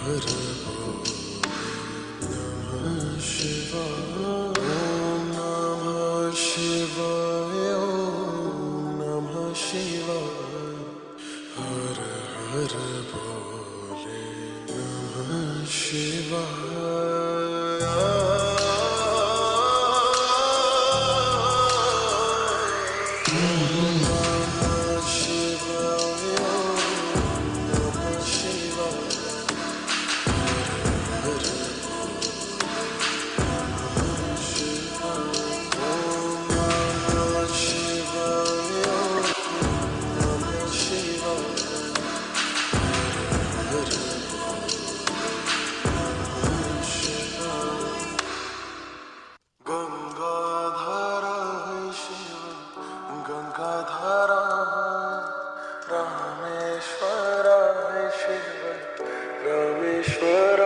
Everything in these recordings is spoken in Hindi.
हर नमः शिवाय ओम नमः शिवाय ओम नमः शिवाय हर हर भोले नमः शिवाय नमः शिवाय नमः शिवाय हर गंगाधारा है शिव गंगाधारा रामेश्वर है शिव रामेश्वर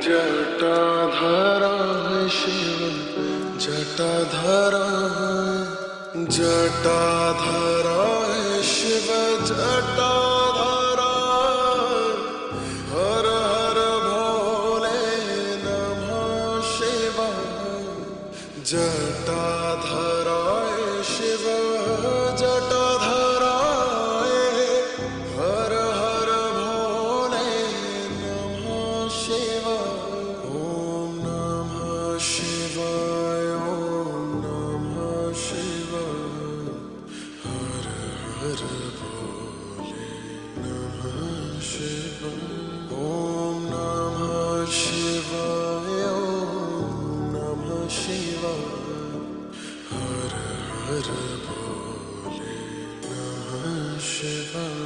जटाधारा है शिव जटाधारा जटाधारा है शिव जटाधारा हर हर भोले नमः शिवाय जटाधराय शिव जटाधराय हर हर भोले नमः शिवाय ओम नमः शिवाय ओम नमः शिवाय हर हर भोले नमः शिवाय ओम नमः शिवाय ओम नमः शिवाय हर हर भोले नमः शिवाय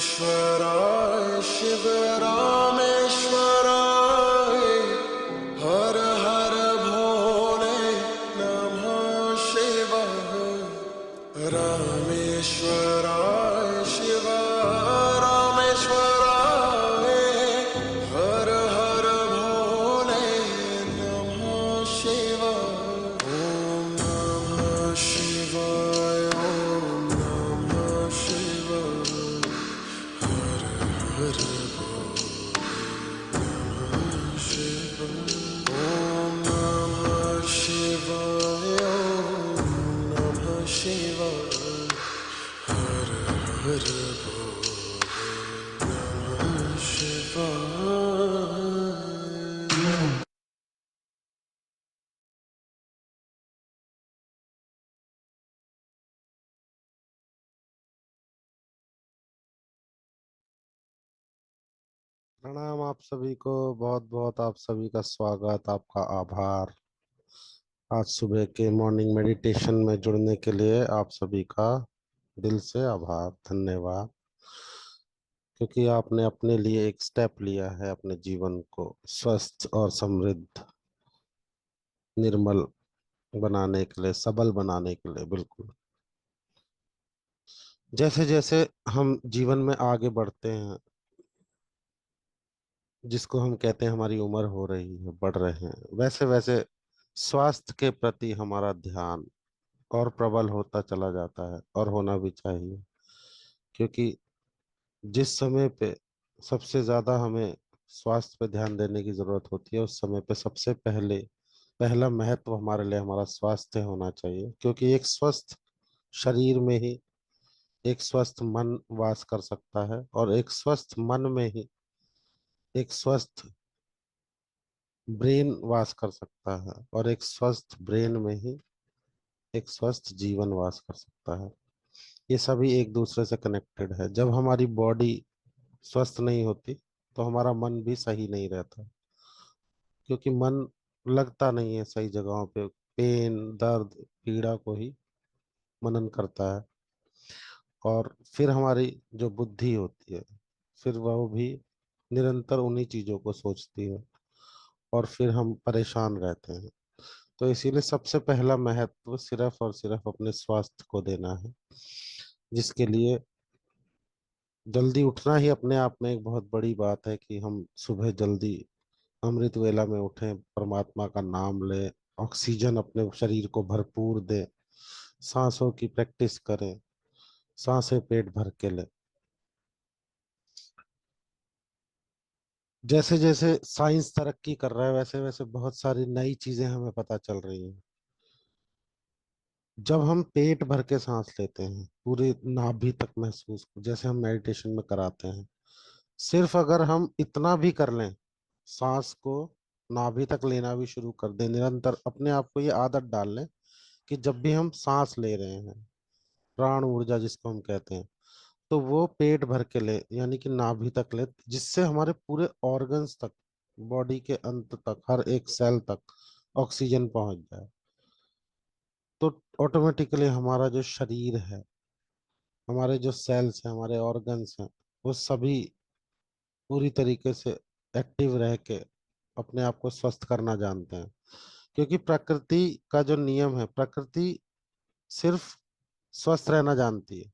रामेश्वराय शिव रामेश्वराय हर हर भोले नमः शिवाय रामेश्वराय शिव रामेश्वराय हर हर भोले नमः शिवाय ओम नमः शिवाय ओम नमः शिवाय हर हर भोले नमः शिवाय ओम नमः शिवाय ओम नमः शिवाय हर हर भोले नमः शिवाय प्रणाम आप सभी को। बहुत बहुत आप सभी का स्वागत, आपका आभार। आज सुबह के मॉर्निंग मेडिटेशन में जुड़ने के लिए आप सभी का दिल से आभार, धन्यवाद। क्योंकि आपने अपने लिए एक स्टेप लिया है अपने जीवन को स्वस्थ और समृद्ध, निर्मल बनाने के लिए, सबल बनाने के लिए। बिल्कुल जैसे जैसे हम जीवन में आगे बढ़ते हैं, जिसको हम कहते हैं हमारी उम्र हो रही है, बढ़ रहे हैं, वैसे वैसे स्वास्थ्य के प्रति हमारा ध्यान और प्रबल होता चला जाता है, और होना भी चाहिए। क्योंकि जिस समय पे सबसे ज्यादा हमें स्वास्थ्य पे ध्यान देने की जरूरत होती है, उस समय पे सबसे पहले पहला महत्व हमारे लिए हमारा स्वास्थ्य होना चाहिए। क्योंकि एक स्वस्थ शरीर में ही एक स्वस्थ मन वास कर सकता है, और एक स्वस्थ मन में ही एक स्वस्थ ब्रेन वास कर सकता है, और एक स्वस्थ ब्रेन में ही एक स्वस्थ जीवन वास कर सकता है। ये सभी एक दूसरे से कनेक्टेड है। जब हमारी बॉडी स्वस्थ नहीं होती तो हमारा मन भी सही नहीं रहता, क्योंकि मन लगता नहीं है सही जगहों पे, पेन, दर्द, पीड़ा को ही मनन करता है। और फिर हमारी जो बुद्धि होती है, फिर वह भी निरंतर उन्हीं चीजों को सोचती है, और फिर हम परेशान रहते हैं। तो इसीलिए सबसे पहला महत्व सिर्फ और सिर्फ अपने स्वास्थ्य को देना है, जिसके लिए जल्दी उठना ही अपने आप में एक बहुत बड़ी बात है कि हम सुबह जल्दी अमृत वेला में उठें, परमात्मा का नाम लें, ऑक्सीजन अपने शरीर को भरपूर दें, सांसों की प्रैक्टिस करें, सांसें पेट भर के लें। जैसे जैसे साइंस तरक्की कर रहा है वैसे वैसे बहुत सारी नई चीजें हमें पता चल रही हैं। जब हम पेट भर के सांस लेते हैं पूरी नाभि तक महसूस, जैसे हम मेडिटेशन में कराते हैं, सिर्फ अगर हम इतना भी कर लें, सांस को नाभि तक लेना भी शुरू कर दें निरंतर, अपने आप को ये आदत डाल लें कि जब भी हम सांस ले रहे हैं, प्राण ऊर्जा जिसको हम कहते हैं, तो वो पेट भर के ले, यानी कि नाभि तक ले, जिससे हमारे पूरे ऑर्गन्स तक, बॉडी के अंत तक, हर एक सेल तक ऑक्सीजन पहुंच जाए। तो ऑटोमेटिकली हमारा जो शरीर है, हमारे जो सेल्स हैं, हमारे ऑर्गन्स हैं, वो सभी पूरी तरीके से एक्टिव रह के अपने आप को स्वस्थ करना जानते हैं। क्योंकि प्रकृति का जो नियम है, प्रकृति सिर्फ स्वस्थ रहना जानती है।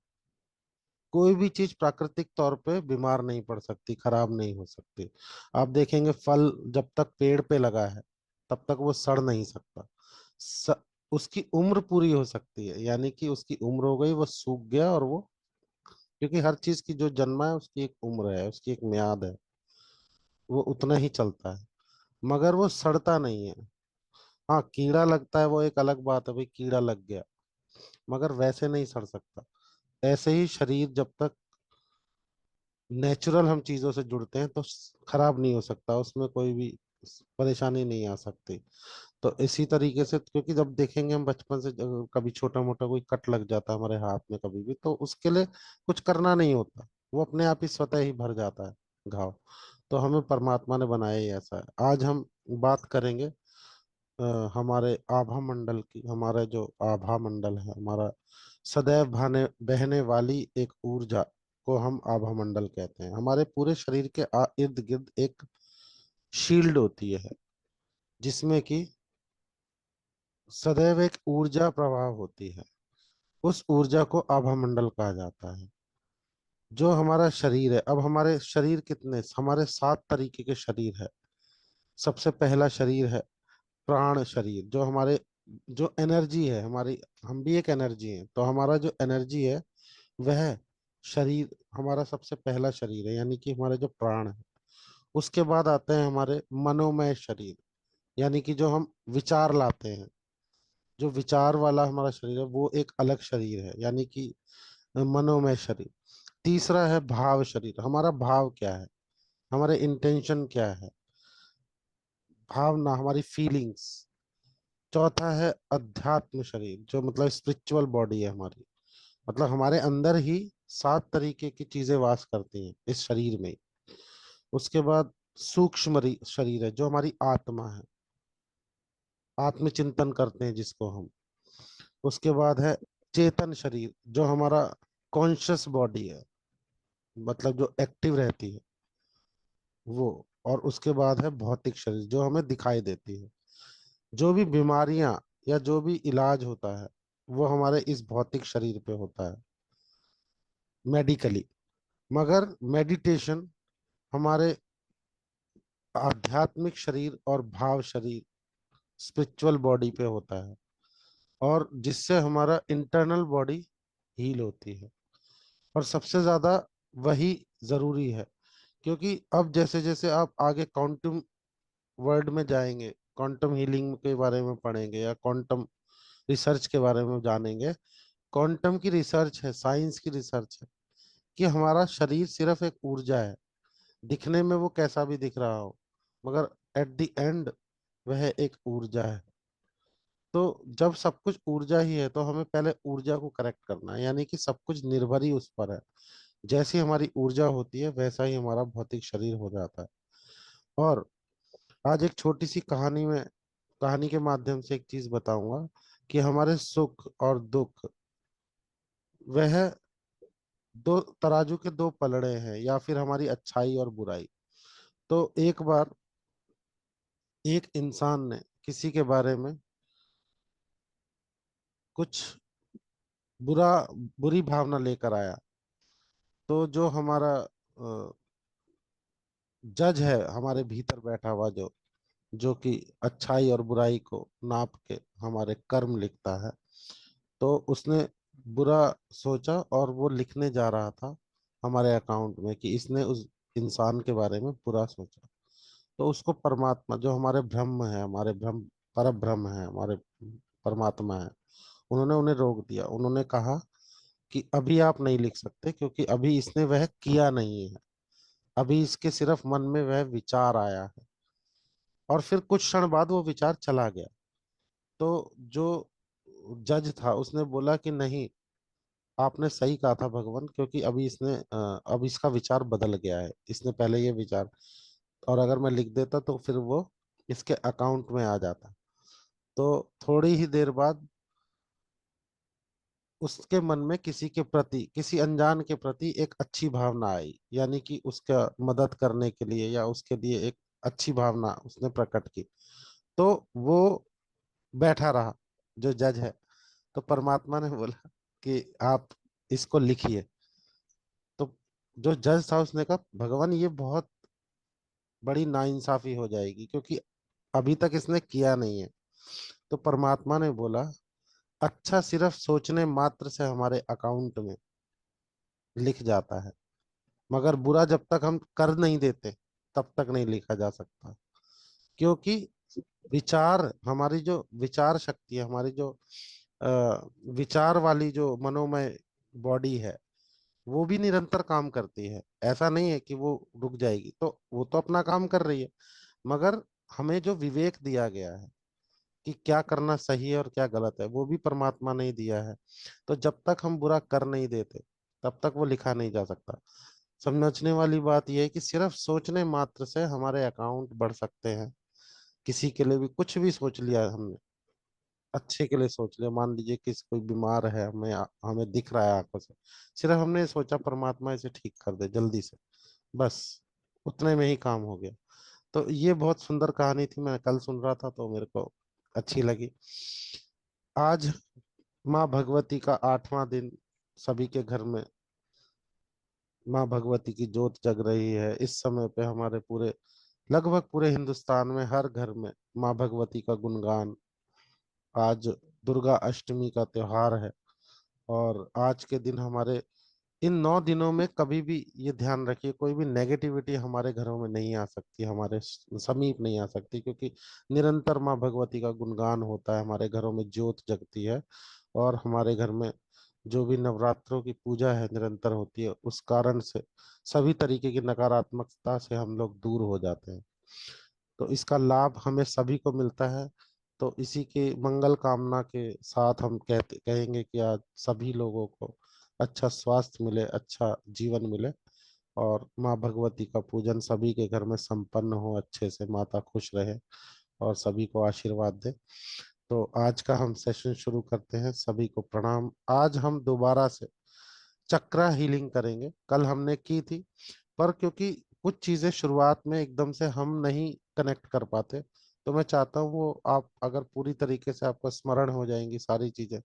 कोई भी चीज प्राकृतिक तौर पे बीमार नहीं पड़ सकती, खराब नहीं हो सकती। आप देखेंगे फल जब तक पेड़ पे लगा है तब तक वो सड़ नहीं सकता। स, उसकी उम्र पूरी हो सकती है, यानी कि उसकी उम्र हो गई, वो सूख गया, और वो, क्योंकि हर चीज की जो जन्मा है उसकी एक उम्र है, उसकी एक म्याद है, वो उतना ही चलता है, मगर वो सड़ता नहीं है। हाँ, कीड़ा लगता है, वो एक अलग बात है, भाई कीड़ा लग गया, मगर वैसे नहीं सड़ सकता। ऐसे ही शरीर जब तक नेचुरल हम चीजों से जुड़ते हैं तो खराब नहीं हो सकता, उसमें कोई भी परेशानी नहीं आ सकती। तो इसी तरीके से, क्योंकि जब देखेंगे हम बचपन से, जब कभी छोटा मोटा कोई कट लग जाता है हमारे हाथ में कभी भी, तो उसके लिए कुछ करना नहीं होता, वो अपने आप ही स्वतः ही भर जाता है घाव। तो हमें परमात्मा ने बनाया ही ऐसा है। आज हम बात करेंगे हमारे आभा मंडल की। हमारा जो आभा मंडल है, हमारा सदैव बहने बहने वाली एक ऊर्जा को हम आभा मंडल कहते हैं। हमारे पूरे शरीर के इर्द गिर्द एक शील्ड होती है, जिसमें कि सदैव एक ऊर्जा प्रवाह होती है। उस ऊर्जा को आभा मंडल कहा जाता है। जो हमारा शरीर है, अब हमारे शरीर कितने, हमारे 7 तरीके के शरीर है। सबसे पहला शरीर है प्राण शरीर, जो हमारे, जो एनर्जी है हमारी, हम भी एक एनर्जी है, तो हमारा जो एनर्जी है वह शरीर हमारा सबसे पहला शरीर है, यानी कि हमारे जो प्राण है। उसके बाद आते हैं हमारे मनोमय शरीर, यानी कि जो हम विचार लाते हैं, जो विचार वाला हमारा शरीर है वो एक अलग शरीर है, यानी कि मनोमय शरीर। तीसरा है भाव शरीर, हमारा भाव क्या है, हमारे इंटेंशन क्या है, भावना, हमारी फीलिंग्स। चौथा है अध्यात्म शरीर, जो मतलब स्पिरिचुअल बॉडी है हमारी, मतलब हमारे अंदर ही 7 तरीके की चीजें वास करती हैं इस शरीर में। उसके बाद सूक्ष्म शरीर है, जो हमारी आत्मा है, आत्मचिंतन करते हैं जिसको हम। उसके बाद है चेतन शरीर, जो हमारा कॉन्शियस बॉडी है, मतलब जो एक्टिव रहती है वो। और उसके बाद है भौतिक शरीर, जो हमें दिखाई देती है। जो भी बीमारियां या जो भी इलाज होता है वो हमारे इस भौतिक शरीर पे होता है, मेडिकली। मगर मेडिटेशन हमारे आध्यात्मिक शरीर और भाव शरीर, स्पिरिचुअल बॉडी पे होता है, और जिससे हमारा इंटरनल बॉडी हील होती है। और सबसे ज्यादा वही जरूरी है, क्योंकि अब जैसे जैसे आप आगे क्वांटम वर्ल्ड में जाएंगे, क्वांटम हीलिंग के बारे में पढ़ेंगे या क्वांटम रिसर्च के बारे में जानेंगे। क्वांटम की रिसर्च है, साइंस की रिसर्च है, कि हमारा शरीर सिर्फ एक ऊर्जा है, दिखने में वो कैसा भी दिख रहा हो, मगर एट द एंड वह एक ऊर्जा है। तो जब सब कुछ ऊर्जा ही है तो हमें पहले ऊर्जा को करेक्ट करना है, यानी कि सब कुछ निर्भर ही उस पर है। जैसी हमारी ऊर्जा होती है वैसा ही हमारा भौतिक शरीर हो जाता है। और आज एक छोटी सी कहानी में, कहानी के माध्यम से एक चीज बताऊंगा, कि हमारे सुख और दुख, वह दो तराजू के दो पलड़े हैं, या फिर हमारी अच्छाई और बुराई। तो एक बार एक इंसान ने किसी के बारे में कुछ बुरा बुरी भावना लेकर आया, तो जो हमारा जज है हमारे भीतर बैठा हुआ, जो जो कि अच्छाई और बुराई को नाप के हमारे कर्म लिखता है, तो उसने बुरा सोचा और वो लिखने जा रहा था हमारे अकाउंट में कि इसने उस इंसान के बारे में बुरा सोचा। तो उसको परमात्मा, जो हमारे ब्रह्म है, हमारे ब्रह्म, पर ब्रह्म है, हमारे परमात्मा है, उन्होंने उन्हें रोक दिया। उन्होंने कहा कि अभी आप नहीं लिख सकते, क्योंकि अभी इसने वह किया नहीं है, अभी इसके सिर्फ मन में वह विचार आया है। और फिर कुछ क्षण बाद वो विचार चला गया। तो जो जज था उसने बोला कि नहीं, आपने सही कहा था भगवान, क्योंकि अभी इसने अब इसका विचार बदल गया है, इसने पहले ये विचार, और अगर मैं लिख देता तो फिर वो इसके अकाउंट में आ जाता। तो थोड़ी ही देर बाद उसके मन में किसी के प्रति, किसी अनजान के प्रति एक अच्छी भावना आई, यानी कि उसका मदद करने के लिए या उसके लिए एक अच्छी भावना उसने प्रकट की। तो वो बैठा रहा, जो जज है। तो परमात्मा ने बोला कि आप इसको लिखिए। तो जो जज था उसने कहा भगवान ये बहुत बड़ी नाइंसाफी हो जाएगी, क्योंकि अभी तक इसने किया नहीं है। तो परमात्मा ने बोला अच्छा सिर्फ सोचने मात्र से हमारे अकाउंट में लिख जाता है, मगर बुरा जब तक हम कर नहीं देते तब तक नहीं लिखा जा सकता। क्योंकि विचार, हमारी जो विचार शक्ति है, हमारी जो अ, विचार वाली जो मनोमय बॉडी है, वो भी निरंतर काम करती है। ऐसा नहीं है कि वो रुक जाएगी, तो वो तो अपना काम कर रही है, मगर हमें जो विवेक दिया गया है कि क्या करना सही है और क्या गलत है, वो भी परमात्मा ने ही दिया है। तो जब तक हम बुरा कर नहीं देते तब तक वो लिखा नहीं जा सकता। समझने वाली बात यह है कि सिर्फ सोचने मात्र से हमारे अकाउंट बढ़ सकते हैं। किसी के लिए भी कुछ भी सोच लिया हमने, अच्छे के लिए सोच लिया, मान लीजिए किसी कोई बीमार है, हमें हमें दिख रहा है आंखों से, सिर्फ हमने सोचा परमात्मा इसे ठीक कर दे जल्दी से, बस उतने में ही काम हो गया। तो ये बहुत सुंदर कहानी थी, मैं कल सुन रहा था तो मेरे को अच्छी लगी। आज माँ भगवती का 8वां दिन, सभी के घर में माँ भगवती की जोत जग रही है। इस समय पे हमारे पूरे, लगभग पूरे हिंदुस्तान में हर घर में माँ भगवती का गुणगान। आज दुर्गा अष्टमी का त्योहार है, और आज के दिन हमारे, इन 9 दिनों में कभी भी ये ध्यान रखिए कोई भी नेगेटिविटी हमारे घरों में नहीं आ सकती, हमारे समीप नहीं आ सकती, क्योंकि निरंतर माँ भगवती का गुणगान होता है, हमारे घरों में ज्योत जगती है। और हमारे घर में जो भी नवरात्रों की पूजा है निरंतर होती है, उस कारण से सभी तरीके की नकारात्मकता से हम लोग दूर हो जाते हैं। तो इसका लाभ हमें सभी को मिलता है। तो इसी के मंगल कामना के साथ हम कहेंगे कि आज सभी लोगों को अच्छा स्वास्थ्य मिले, अच्छा जीवन मिले, और माँ भगवती का पूजन सभी के घर में संपन्न हो अच्छे से, माता खुश रहे और सभी को आशीर्वाद दे। तो आज का हम सेशन शुरू करते हैं। सभी को प्रणाम। आज हम दोबारा से चक्रा हीलिंग करेंगे। कल हमने की थी, पर क्योंकि कुछ चीजें शुरुआत में एकदम से हम नहीं कनेक्ट कर पाते, तो मैं चाहता हूँ वो आप अगर पूरी तरीके से आपको स्मरण हो जाएंगी सारी चीजें,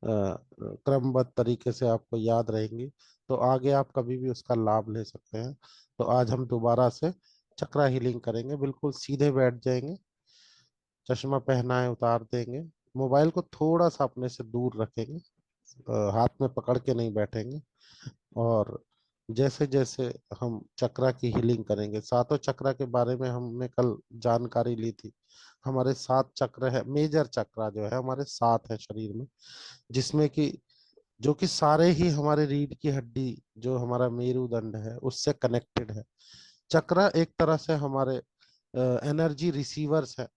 क्रमबद्ध तरीके से आपको याद रहेंगी, तो आगे आप कभी भी उसका लाभ ले सकते हैं। तो आज हम दोबारा से चक्रा हीलिंग करेंगे। बिल्कुल सीधे बैठ जाएंगे, चश्मा पहना है उतार देंगे, मोबाइल को थोड़ा सा अपने से दूर रखेंगे, हाथ में पकड़ के नहीं बैठेंगे। और जैसे जैसे हम चक्रा की हीलिंग करेंगे, सातों चक्रा के बारे में हमने कल जानकारी ली थी। हमारे 7 चक्र है, मेजर चक्रा जो है हमारे 7 है शरीर में, जिसमें कि जो कि सारे ही हमारे रीढ़ की हड्डी, जो हमारा मेरुदंड है, उससे कनेक्टेड है। चक्रा एक तरह से हमारे एनर्जी रिसीवर्स है,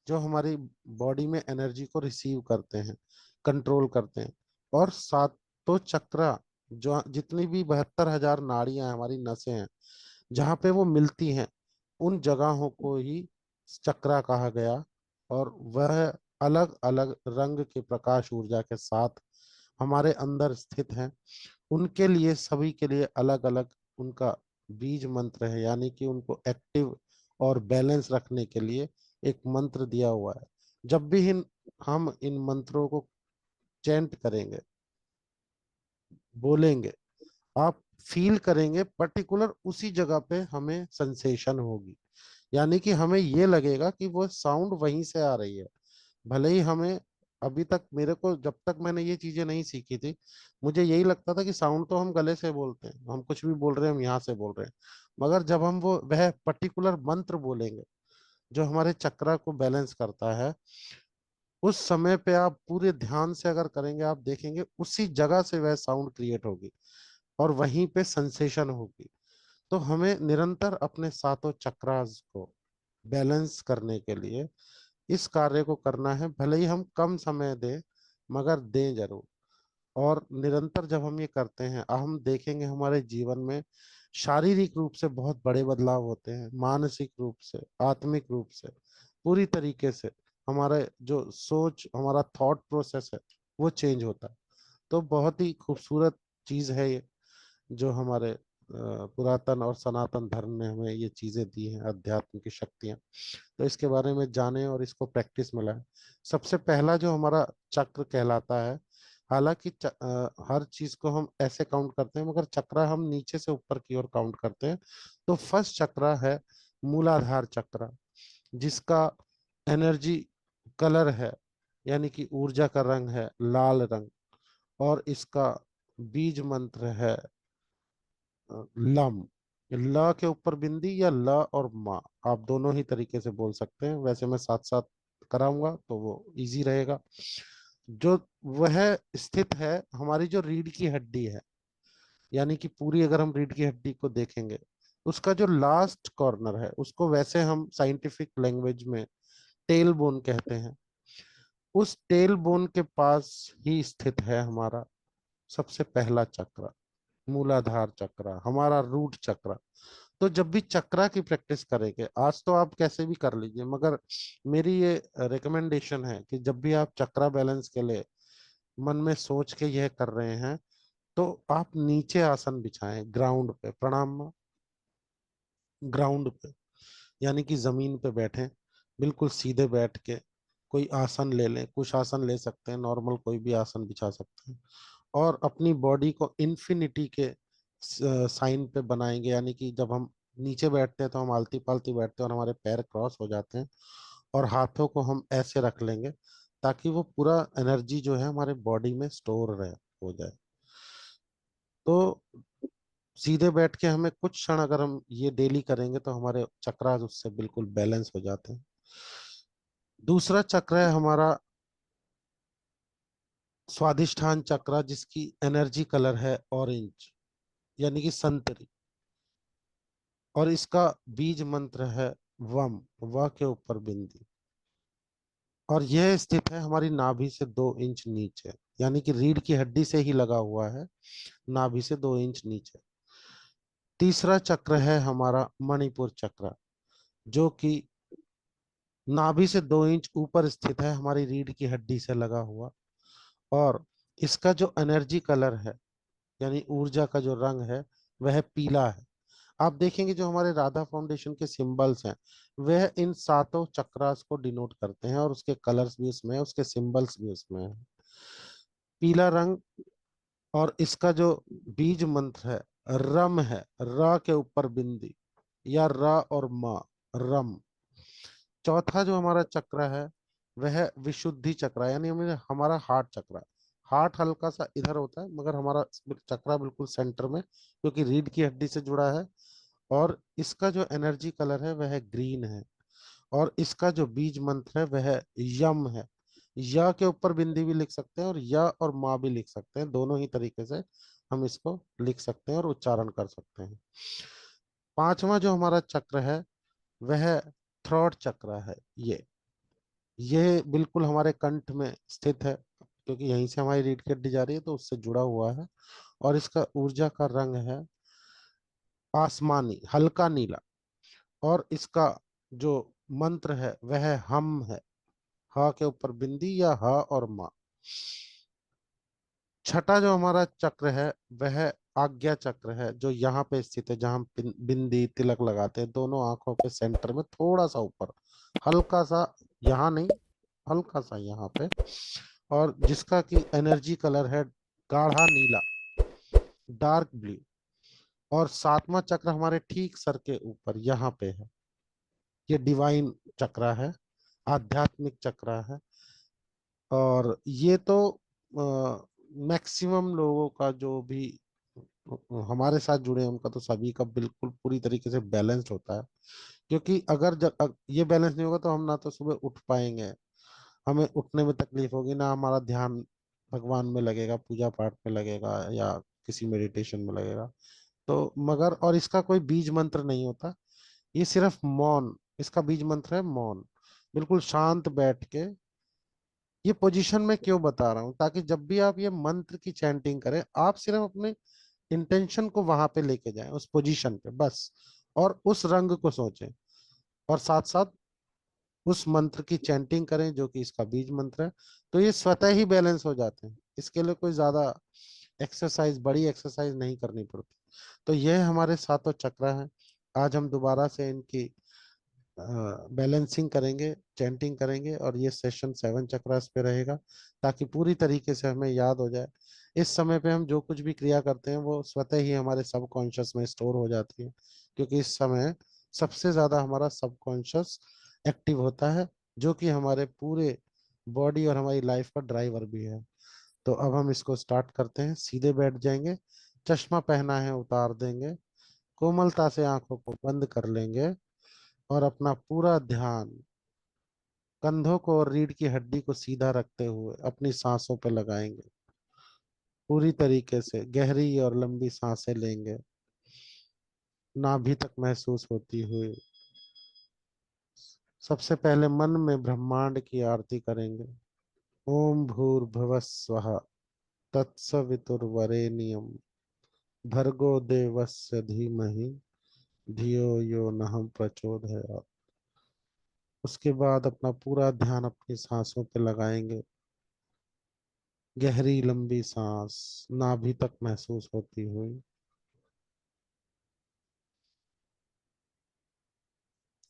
जो हमारी बॉडी में एनर्जी को रिसीव करते हैं, कंट्रोल करते हैं। और सातों चक्रा, जो जितनी भी 72,000 नाड़ियां हैं, हमारी नसें हैं, जहाँ पे वो मिलती हैं, उन जगहों को ही चक्रा कहा गया। और वह अलग अलग रंग के प्रकाश ऊर्जा के साथ हमारे अंदर स्थित हैं। उनके लिए, सभी के लिए अलग अलग उनका बीज मंत्र है, यानी कि उनको एक्टिव और बैलेंस रखने के लिए एक मंत्र दिया हुआ है। जब भी हम इन मंत्रों को चैंट करेंगे, बोलेंगे, आप फील करेंगे पर्टिकुलर उसी जगह पे हमें सेंसेशन होगी। यानी कि हमें ये लगेगा कि वो साउंड वहीं से आ रही है। भले ही हमें अभी तक, मेरे को जब तक मैंने ये चीजें नहीं सीखी थी, मुझे यही लगता था कि साउंड तो हम गले से बोलते हैं, हम कुछ भी बोल रहे हैं हम यहाँ से बोल रहे हैं। मगर जब हम वो वह पर्टिकुलर मंत्र बोलेंगे जो हमारे चक्रा को बैलेंस करता है, उस समय पे आप पूरे ध्यान से अगर करेंगे, आप देखेंगे उसी जगह से वह साउंड क्रिएट होगी और वहीं पे सेंसेशन होगी। तो हमें निरंतर अपने सातों चक्रास को बैलेंस करने के लिए इस कार्य को करना है। भले ही हम कम समय दें, मगर दें जरूर। और निरंतर जब हम ये करते हैं, हम देखेंगे हमारे जीवन में शारीरिक रूप से बहुत बड़े बदलाव होते हैं, मानसिक रूप से, आत्मिक रूप से, पूरी तरीके से हमारे जो सोच, हमारा थॉट प्रोसेस है, वो चेंज होता है। तो बहुत ही खूबसूरत चीज है ये, जो हमारे पुरातन और सनातन धर्म ने हमें ये चीजें दी हैं, अध्यात्म की शक्तियां। तो इसके बारे में जाने और इसको प्रैक्टिस में लाएं। सबसे पहला जो हमारा चक्र कहलाता है, हालांकि हर चीज को हम ऐसे काउंट करते हैं, मगर चक्र हम नीचे से ऊपर की ओर काउंट करते हैं। तो फर्स्ट चक्र है मूलाधार चक्र, जिसका एनर्जी कलर है, यानी कि ऊर्जा का रंग है लाल रंग। और इसका बीज मंत्र है लम। ल के ऊपर बिंदी या ल और मा, आप दोनों ही तरीके से बोल सकते हैं। वैसे मैं साथ साथ कराऊंगा तो वो इजी रहेगा। जो वह स्थित है हमारी जो रीढ़ की हड्डी है, यानी कि पूरी अगर हम रीढ़ की हड्डी को देखेंगे, उसका जो लास्ट कॉर्नर है, उसको वैसे हम साइंटिफिक लैंग्वेज में टेल बोन कहते हैं। उस टेल बोन के पास ही स्थित है हमारा सबसे पहला चक्र, मूलाधार चक्र, हमारा रूट चक्र। तो जब भी चक्रा की प्रैक्टिस करेंगे, आज तो आप कैसे भी कर लीजिए, मगर मेरी ये रिकमेंडेशन है कि जब भी आप चक्रा बैलेंस के लिए मन में सोच के यह कर रहे हैं, तो आप नीचे आसन बिछाएं, ग्राउंड पे, प्रणाम, ग्राउंड पे, यानी कि जमीन पे बैठें, बिल्कुल सीधे बैठ के कोई आसन ले लें, कुछ आसन ले सकते हैं, नॉर्मल कोई भी आसन बिछा सकते हैं। और अपनी बॉडी को इन्फिनिटी के साइन पे बनाएंगे, यानी कि जब हम नीचे बैठते हैं तो हम आलती पालती बैठते हैं और हमारे पैर क्रॉस हो जाते हैं, और हाथों को हम ऐसे रख लेंगे ताकि वो पूरा एनर्जी जो है हमारे बॉडी में स्टोर रहे, हो जाए। तो सीधे बैठ के हमें कुछ क्षण अगर हम ये डेली करेंगे, तो हमारे चक्रास उससे बिल्कुल बैलेंस हो जाते हैं। दूसरा चक्र है हमारा स्वादिष्ठान चक्र, जिसकी एनर्जी कलर है ऑरेंज, यानी कि संतरी। और इसका बीज मंत्र है वम, व के ऊपर बिंदी। और यह स्थित है हमारी नाभि से 2 इंच नीचे, यानी कि रीढ़ की हड्डी से ही लगा हुआ है, नाभि से 2 इंच नीचे। तीसरा चक्र है हमारा मणिपुर चक्र, जो कि नाभि से 2 इंच ऊपर स्थित है, हमारी रीढ़ की हड्डी से लगा हुआ। और इसका जो एनर्जी कलर है, यानी ऊर्जा का जो रंग है, वह पीला है। आप देखेंगे जो हमारे राधा फाउंडेशन के सिंबल्स हैं, वह इन सातों चक्रास को डिनोट करते हैं, और उसके कलर्स भी उसमें है, उसके सिंबल्स भी उसमें है, पीला रंग। और इसका जो बीज मंत्र है रम है, र के ऊपर बिंदी, या र और म, रम। चौथा जो हमारा चक्र है वह विशुद्धि चक्र है, यानी हमारा हार्ट चक्र। हार्ट हल्का सा इधर होता है, मगर हमारा चक्रा बिल्कुल सेंटर में, क्योंकि रीढ़ की हड्डी से जुड़ा है। और इसका जो एनर्जी कलर है वह ग्रीन है। और इसका जो बीज मंत्र है वह यम है। य के ऊपर बिंदी भी लिख सकते हैं, और य और माँ भी लिख सकते हैं, दोनों ही तरीके से हम इसको लिख सकते हैं और उच्चारण कर सकते हैं। पांचवा जो हमारा चक्र है वह थ्रोट चक्र है। ये बिल्कुल हमारे कंठ में स्थित है, क्योंकि यहीं से हमारी रीढ़ की हड्डी जा रही है, तो उससे जुड़ा हुआ है। और इसका ऊर्जा का रंग है आसमानी, हल्का नीला। और इसका जो मंत्र है वह हम है, ह के ऊपर बिंदी या ह और माँ। छठा जो हमारा चक्र है वह आज्ञा चक्र है, जो यहाँ पे स्थित है, जहाँ हम बिंदी तिलक लगाते हैं, दोनों आंखों के सेंटर में थोड़ा सा ऊपर, हल्का सा, यहाँ नहीं, हल्का सा यहाँ पे। और जिसका की एनर्जी कलर है गाढ़ा नीला, डार्क ब्लू। और सातवां चक्र हमारे ठीक सर के ऊपर यहाँ पे है। ये डिवाइन चक्र है, आध्यात्मिक चक्र है। और ये तो मैक्सिमम लोगों का जो भी हमारे साथ जुड़े हैं उनका तो सभी का बिल्कुल पूरी तरीके से बैलेंस्ड होता है। क्योंकि अगर ये बैलेंस नहीं होगा तो हम ना तो सुबह उठ पाएंगे, हमें उठने में तकलीफ होगी, ना हमारा ध्यान भगवान में लगेगा, पूजा पाठ में लगेगा या किसी मेडिटेशन में लगेगा। तो मगर और इसका कोई बीज मंत्र नहीं होता, ये सिर्फ मौन, इसका बीज मंत्र है मौन। बिल्कुल शांत बैठ के, ये पोजीशन में क्यों बता रहा हूँ, ताकि जब भी आप ये मंत्र की चैंटिंग करें आप सिर्फ अपने इंटेंशन को वहां पे लेके जाएं, उस पोजीशन पे बस, और उस रंग को सोचें, और साथ साथ उस मंत्र की चैंटिंग करें जो कि इसका बीज मंत्र है। तो ये स्वतः ही बैलेंस हो जाते हैं, इसके लिए कोई ज्यादा एक्सरसाइज, बड़ी एक्सरसाइज नहीं करनी पड़ती। तो यह हमारे सातों चक्र हैं। आज हम दोबारा से इनकी बैलेंसिंग करेंगे, चैंटिंग करेंगे, और ये सेशन 7 चक्रास पे रहेगा ताकि पूरी तरीके से हमें याद हो जाए। इस समय पे हम जो कुछ भी क्रिया करते हैं वो स्वतः ही हमारे सबकॉन्शियस में स्टोर हो जाती है, क्योंकि इस समय सबसे ज्यादा हमारा सबकॉन्शियस एक्टिव होता है, जो कि हमारे पूरे बॉडी और हमारी लाइफ का ड्राइवर भी है। तो अब हम इसको स्टार्ट करते हैं, सीधे बैठ जाएंगे, चश्मा पहना है उतार देंगे, कोमलता से आंखों को बंद कर लेंगे, और अपना पूरा ध्यान कंधों को और रीढ़ की हड्डी को सीधा रखते हुए अपनी सांसों पर लगाएंगे। पूरी तरीके से गहरी और लंबी सांसें लेंगे, नाभि तक महसूस होती हुई। सबसे पहले मन में ब्रह्मांड की आरती करेंगे। ओम भूर्भुवः स्वः तत्सवितुर्वरेण्यं भर्गो देवस्य धीमहि धियो यो नः प्रचोदयात्। उसके बाद अपना पूरा ध्यान अपनी सांसों पे लगाएंगे। गहरी लंबी सांस नाभि तक महसूस होती हुई।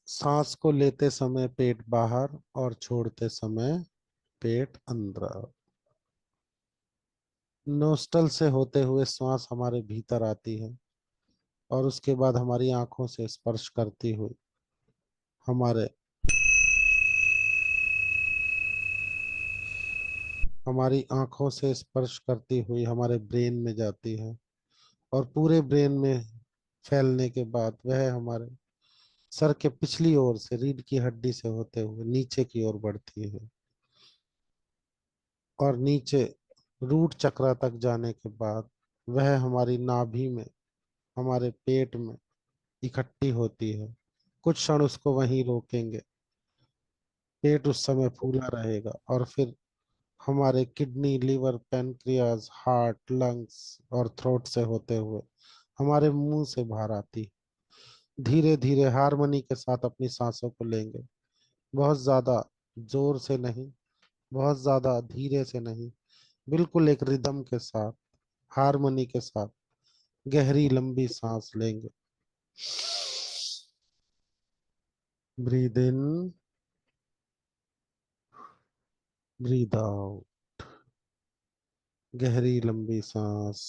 सांस को लेते समय पेट बाहर और छोड़ते समय पेट अंदर। नोस्टल से होते हुए श्वास हमारे भीतर आती है और उसके बाद हमारी आंखों से स्पर्श करती हुई हमारे हमारी आंखों से स्पर्श करती हुई हमारे ब्रेन में जाती है, और पूरे ब्रेन में फैलने के बाद वह हमारे सर के पिछली ओर से रीढ़ की हड्डी से होते हुए नीचे की ओर बढ़ती है, और नीचे रूट चक्र तक जाने के बाद वह हमारी नाभि में, हमारे पेट में इकट्ठी होती है। कुछ क्षण उसको वहीं रोकेंगे, पेट उस समय फूला रहेगा, और फिर हमारे kidney, liver, pancreas, heart, lungs और थ्रोट से होते हुए हमारे मुंह से बाहर आती। धीरे धीरे हारमोनी के साथ अपनी सांसों को लेंगे, बहुत ज्यादा जोर से नहीं, बहुत ज्यादा धीरे से नहीं, बिल्कुल एक रिदम के साथ, हारमोनी के साथ गहरी लंबी सांस लेंगे। Breathe in, breathe out. गहरी लंबी सांस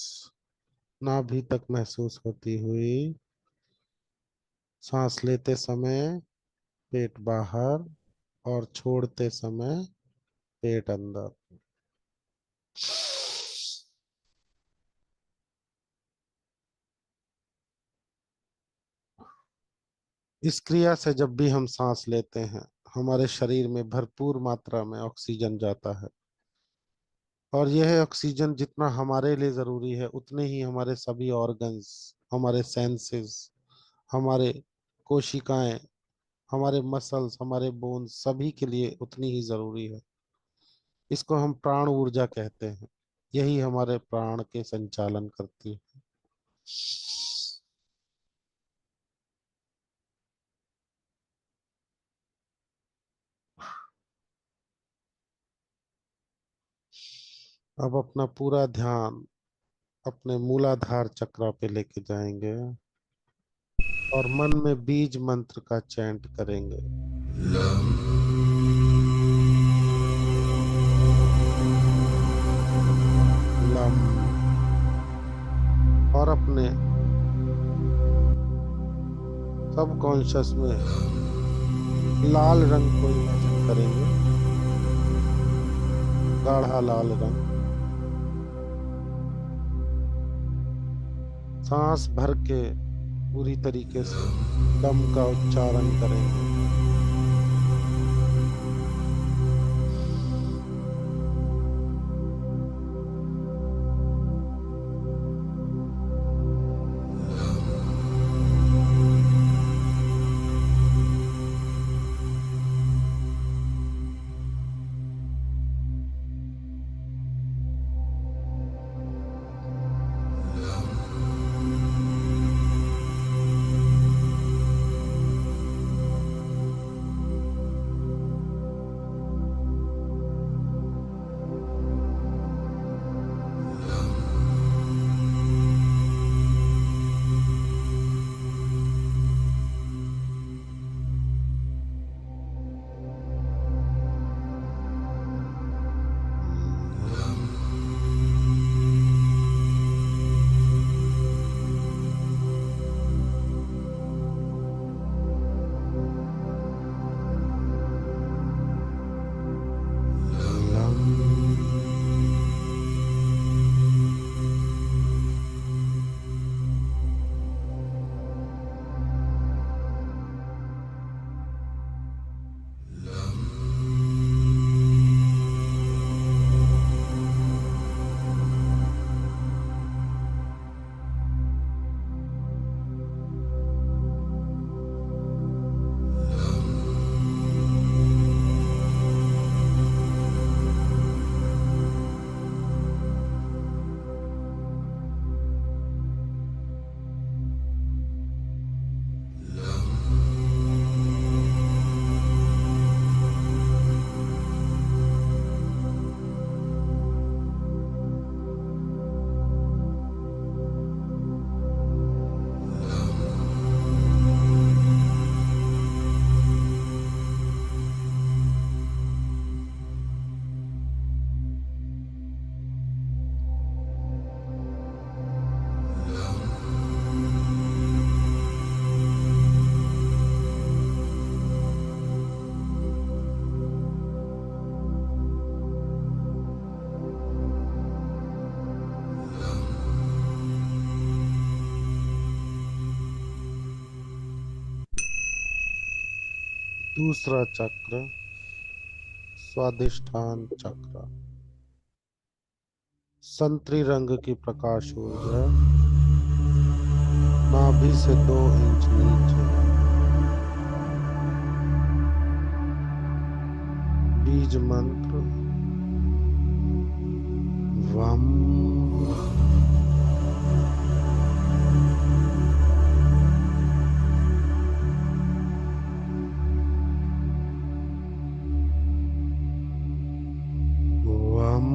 नाभि तक महसूस होती हुई, सांस लेते समय पेट बाहर और छोड़ते समय पेट अंदर। इस क्रिया से जब भी हम सांस लेते हैं हमारे शरीर में भरपूर मात्रा में ऑक्सीजन जाता है, और यह ऑक्सीजन जितना हमारे लिए जरूरी है उतने ही हमारे सभी ऑर्गन्स, हमारे सेंसेस, हमारे कोशिकाएं, हमारे मसल्स, हमारे बोन्स सभी के लिए उतनी ही जरूरी है। इसको हम प्राण ऊर्जा कहते हैं, यही हमारे प्राण के संचालन करती है। अब अपना पूरा ध्यान अपने मूलाधार चक्र पे लेके जाएंगे और मन में बीज मंत्र का चैंट करेंगे। लम। और अपने सब कॉन्शियस में लाल रंग को इमेजिन करेंगे, गाढ़ा लाल रंग। सांस भर के पूरी तरीके से दम का उच्चारण करेंगे। दूसरा चक्र स्वादिष्ठान चक्र, संतरी रंग की प्रकाश ऊर्जा नाभि से 2 इंच नीचे, बीज मंत्र वम। वम।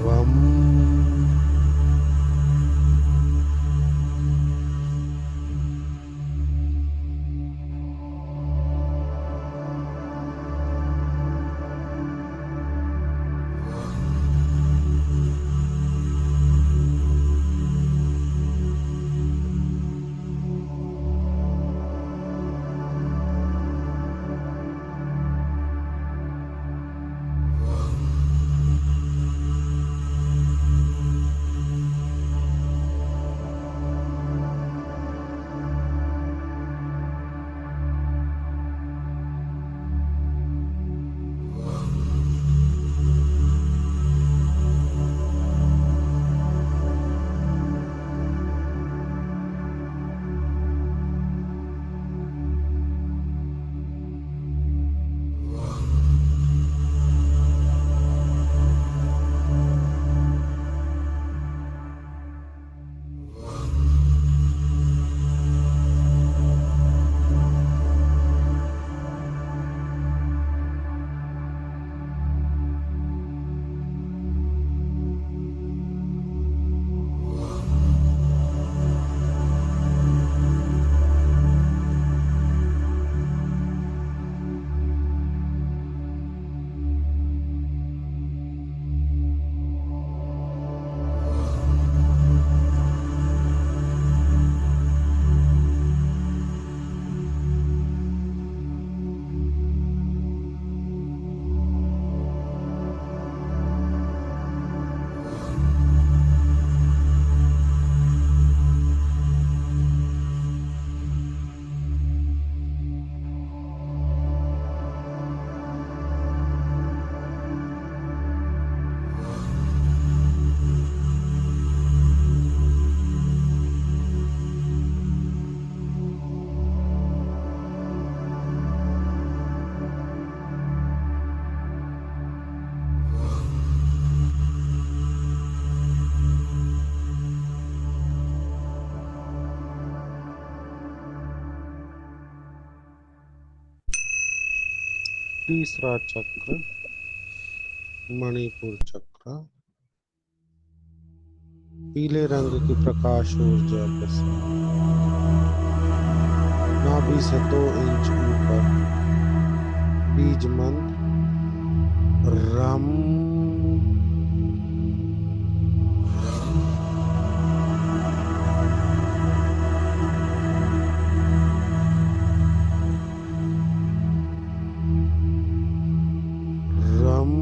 वम। तीसरा चक्र मणिपुर चक्र पीले रंग की प्रकाश ऊर्जा के साथ नाभि से 2 इंच ऊपर बीज मंत्र रम। रम।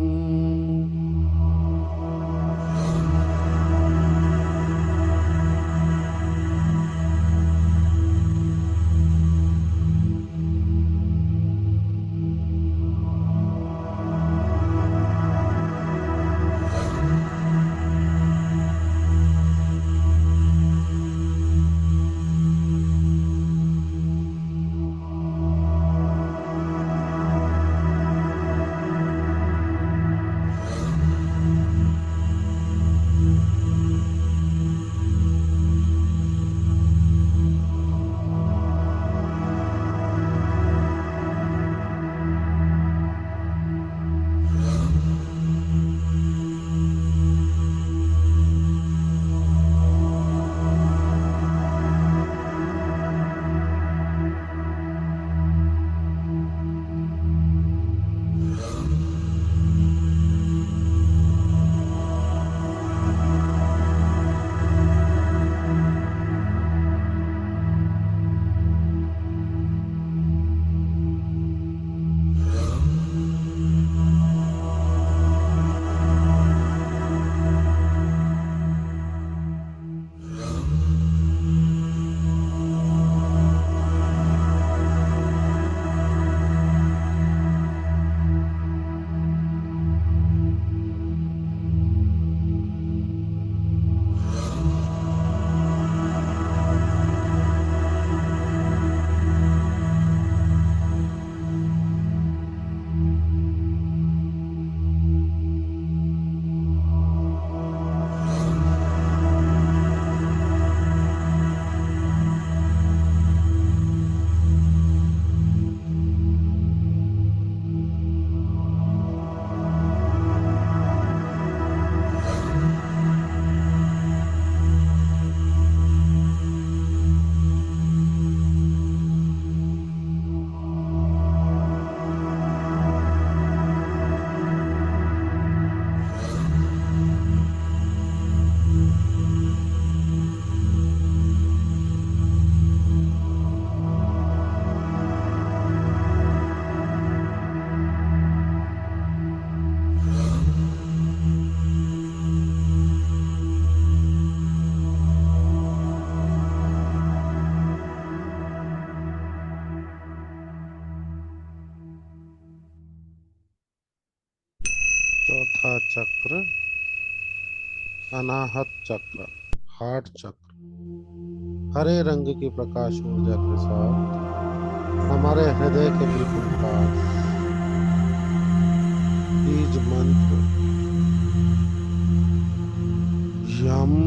चौथा चक्र अनाहत चक्र हार्ट चक्र हरे रंग की प्रकाश ऊर्जा के साथ हमारे हृदय के बिल्कुल पास बीज मंत्र यम।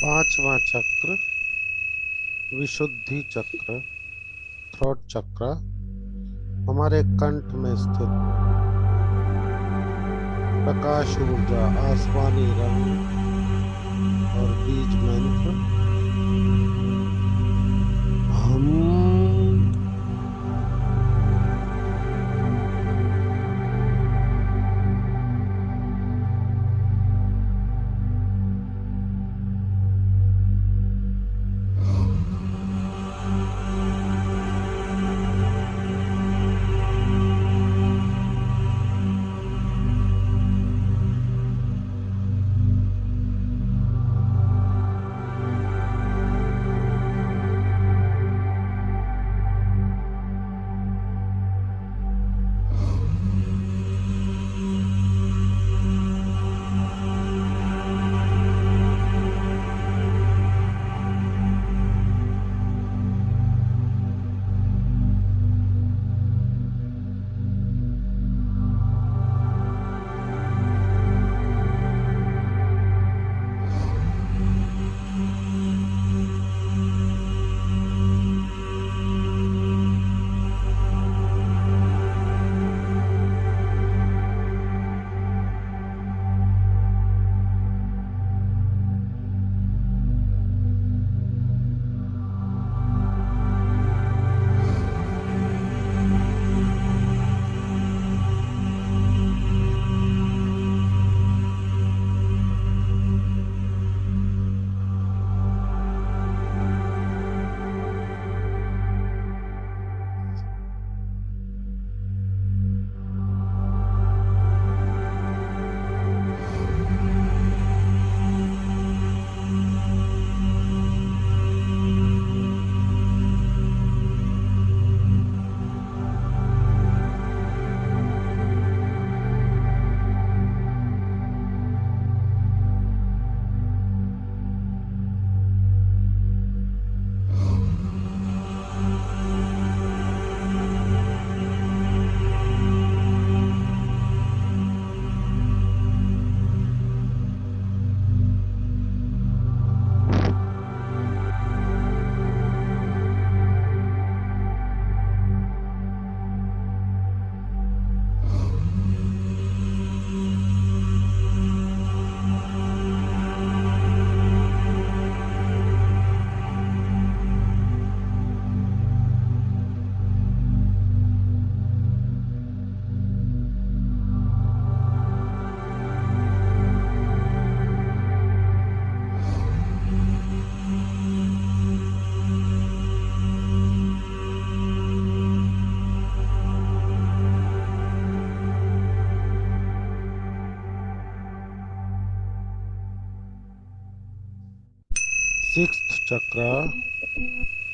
पांचवा चक्र विशुद्धि चक्र, थ्रोट चक्र, हमारे कंठ में स्थित प्रकाश ऊर्जा, आसमानी रंग और बीज मंत्र हम। सिक्स्थ चक्र,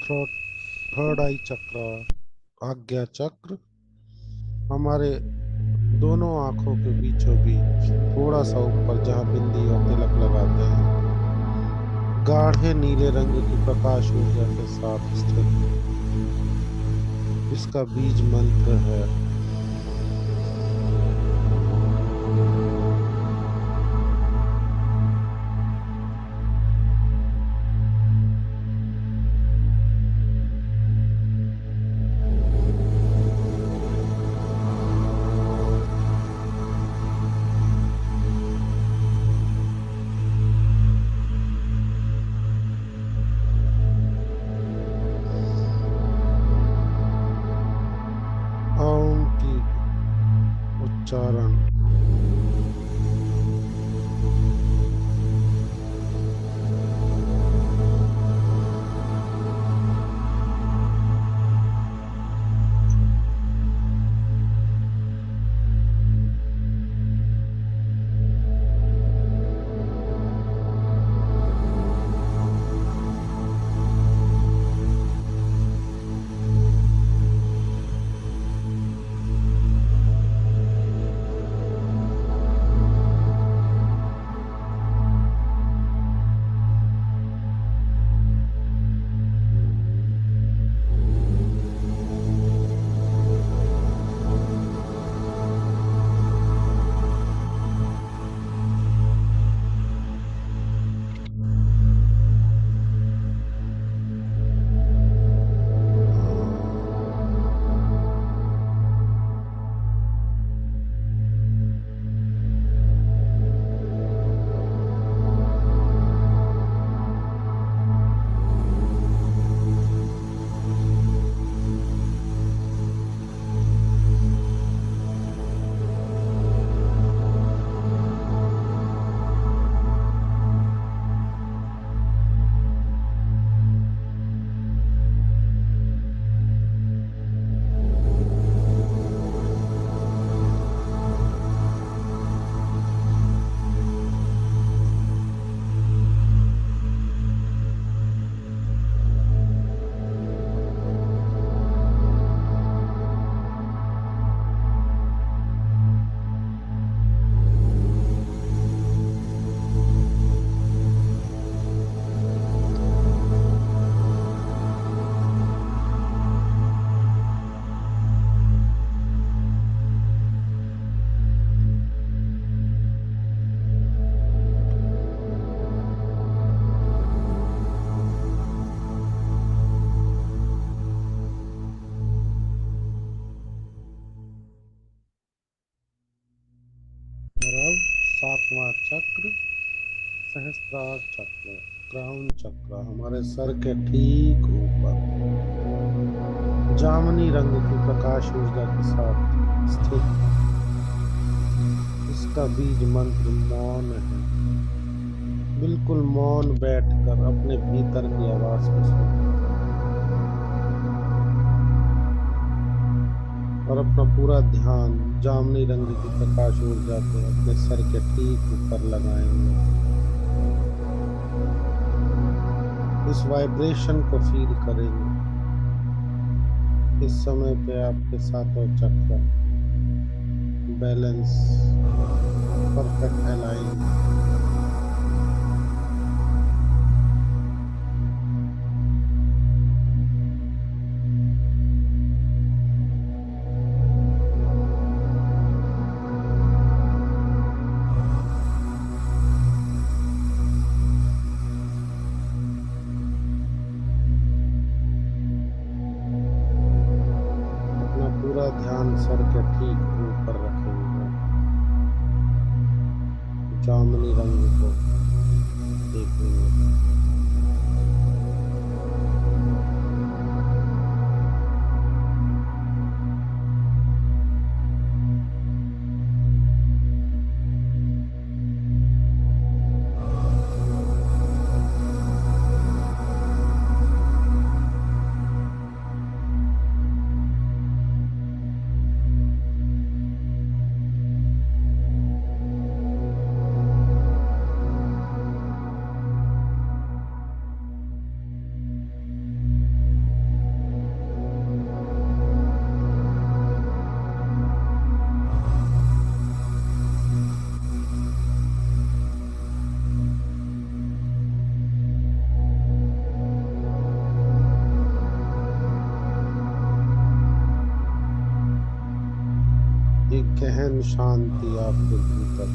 थ्रोट, थर्ड आई चक्र, आज्ञा चक्र, हमारे दोनों आंखों के बीचों बीच थोड़ा सा ऊपर जहाँ बिंदी और तिलक लगाते हैं, गाढ़े नीले रंग की प्रकाश ऊर्जा के साथ स्थित। इसका बीज मंत्र है ओम की उच्चारण। पांचवा चक्र सहस्त्रार चक्र, क्राउन चक्र हमारे सर के ठीक ऊपर जामुनी रंग की प्रकाश ऊर्जा के साथ स्थित। इसका बीज मंत्र मौन है। बिल्कुल मौन बैठकर अपने भीतर की आवाज को सुनो और अपना पूरा ध्यान जामुनी रंग की प्रकाश ऊर्जा पे अपने सर के ठीक ऊपर लगाएंगे। इस वाइब्रेशन को फील करेंगे। इस समय पे आपके सातों चक्र बैलेंस, परफेक्ट अलाइन। अपना पूरा ध्यान सर के ठीक ऊपर रखेंगे। जामुनी रंग को देखेंगे। एक गहन शांति आपके भीतर।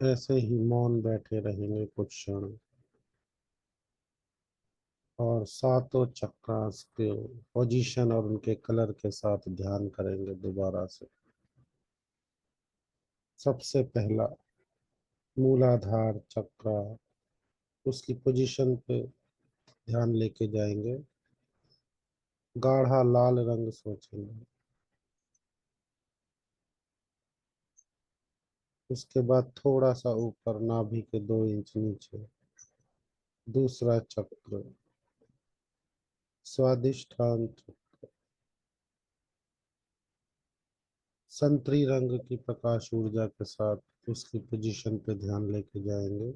ऐसे ही मौन बैठे रहेंगे कुछ क्षण और सातों चक्रास के पोजीशन और उनके कलर के साथ ध्यान करेंगे दोबारा से। सबसे पहला मूलाधार चक्र, उसकी पोजीशन पे ध्यान लेके जाएंगे। गाढ़ा लाल रंग सोचेंगे। उसके बाद थोड़ा सा ऊपर नाभि के 2 इंच नीचे दूसरा चक्र स्वादिष्ठान चक्र, संतरी रंग की प्रकाश ऊर्जा के साथ उसकी पोजीशन पे ध्यान लेके जाएंगे।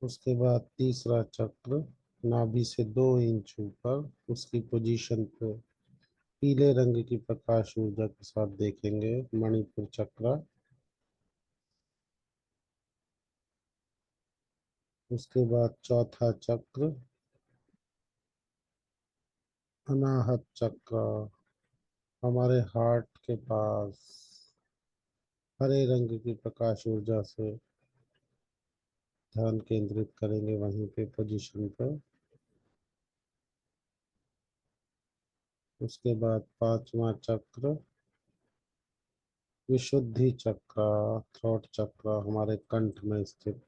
उसके बाद तीसरा चक्र नाभि से 2 इंच ऊपर उसकी पोजीशन पे पीले रंग की प्रकाश ऊर्जा के साथ देखेंगे, मणिपुर चक्र। उसके बाद चौथा चक्र अनाहत चक्र, हमारे हार्ट के पास हरे रंग की प्रकाश ऊर्जा से ध्यान केंद्रित करेंगे वहीं पे पोजीशन पर। उसके बाद पांचवा चक्र विशुद्धि चक्र, थ्रोट चक्र, हमारे कंठ में स्थित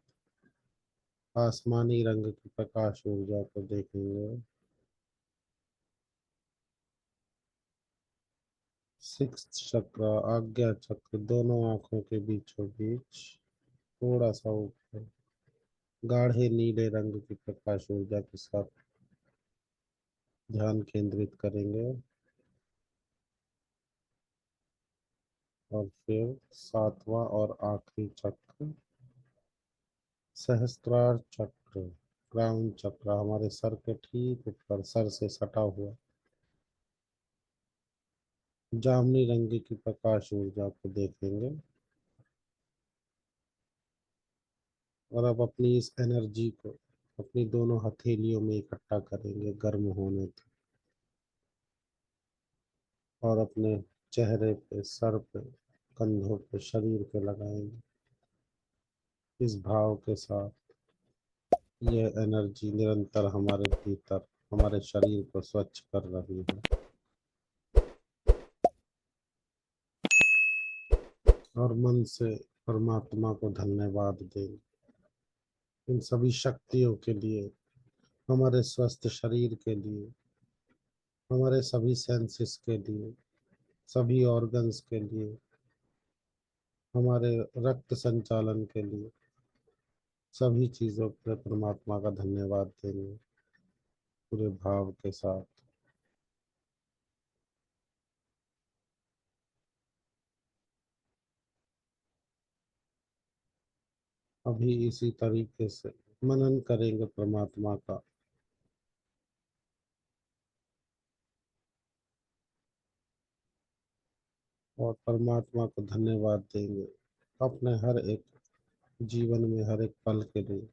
आसमानी रंग की प्रकाश ऊर्जा को देखेंगे। सिक्स्थ चक्र आज्ञा चक्र, दोनों आंखों के बीचों बीच थोड़ा सा ऊपर गाढ़े नीले रंग की प्रकाश ऊर्जा के साथ ध्यान केंद्रित करेंगे। और फिर सातवां और आखिरी चक्र, सहस्त्रार चक्र, क्राउन चक्र, हमारे सर के ठीक ऊपर, सर से सटा हुआ जामुनी रंग की प्रकाश ऊर्जा को देखेंगे। और अब अपनी इस एनर्जी को अपनी दोनों हथेलियों में इकट्ठा करेंगे गर्म होने तक, और अपने चेहरे पे, सर पे, कंधों पे, शरीर पे लगाएंगे इस भाव के साथ। यह एनर्जी निरंतर हमारे भीतर, हमारे शरीर को स्वच्छ कर रही है। और मन से परमात्मा को धन्यवाद दें इन सभी शक्तियों के लिए, हमारे स्वस्थ शरीर के लिए, हमारे सभी सेंसेस के लिए, सभी ऑर्गन्स के लिए, हमारे रक्त संचालन के लिए, सभी चीजों पर परमात्मा का धन्यवाद देंगे पूरे भाव के साथ। अभी इसी तरीके से मनन करेंगे परमात्मा का, और परमात्मा को धन्यवाद देंगे अपने हर एक जीवन में, हर एक पल के लिए।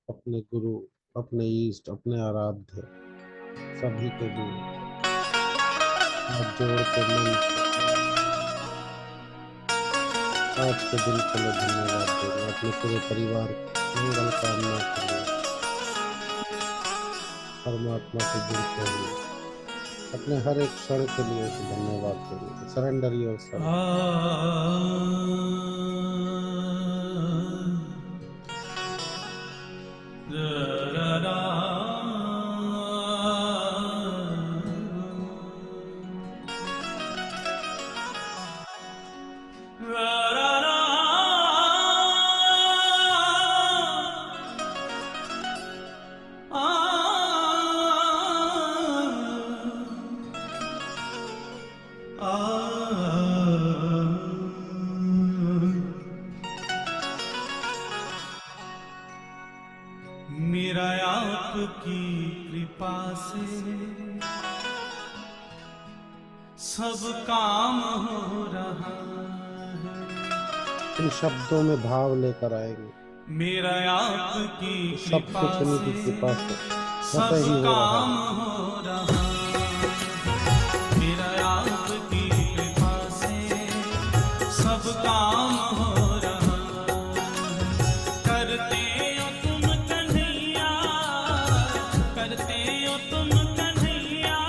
अपने गुरु, अपने ईष्ट, अपने आराध्य सभी के लिए हाथ जोड़ के मन से आज के दिन के लिए धन्यवाद देंगे। अपने पूरे परिवार की मंगल कामना के लिए परमात्मा से जुड़ते हुए अपने हर एक क्षण के लिए उसे धन्यवाद देंगे। Surrender yourself. मेरा आपकी कृपा से सब काम हो रहा है। इन शब्दों में भाव लेकर आएंगे। मेरा आपकी सब कृपा कुछ उन्हीं की से कृपा से सब स्वतः ही हो रहा काम है। हो रहा है। मेरा आपकी कृपा से सब काम हो रहा है। करते हो तुम कन्हैया, करते हो तुम कन्हैया,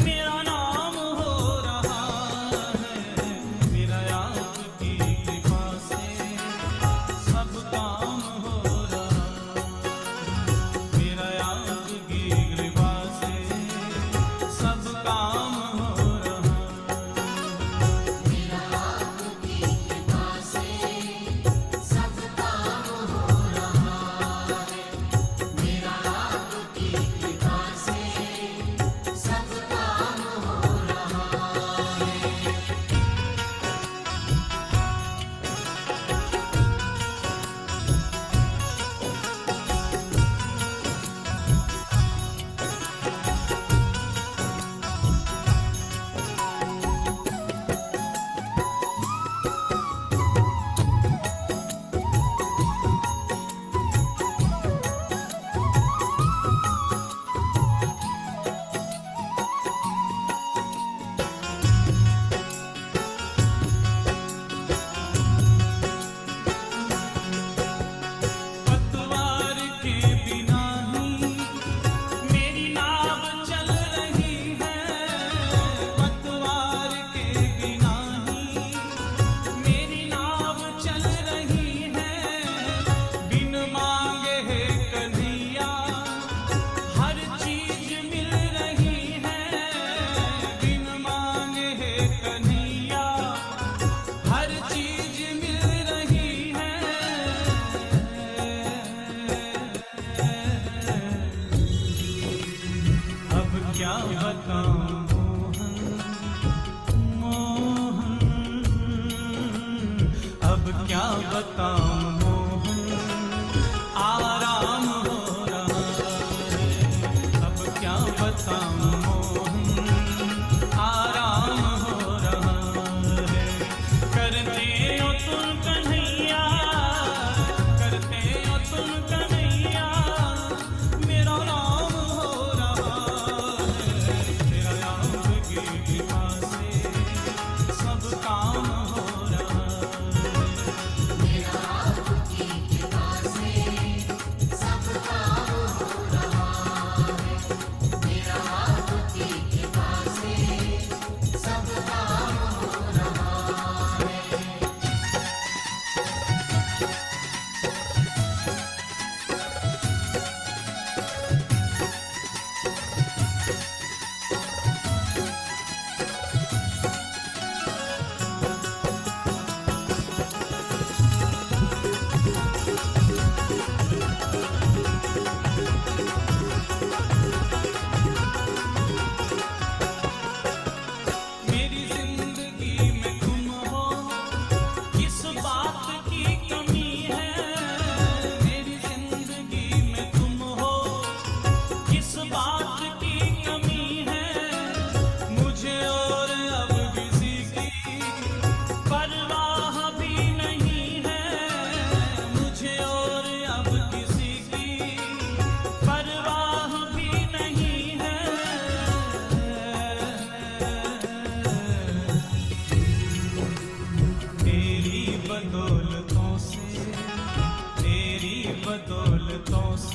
मेरा नाम हो रहा है। मेरा आपकी कृपा से सब काम हो रहा है। मेरा आपकी कृपा से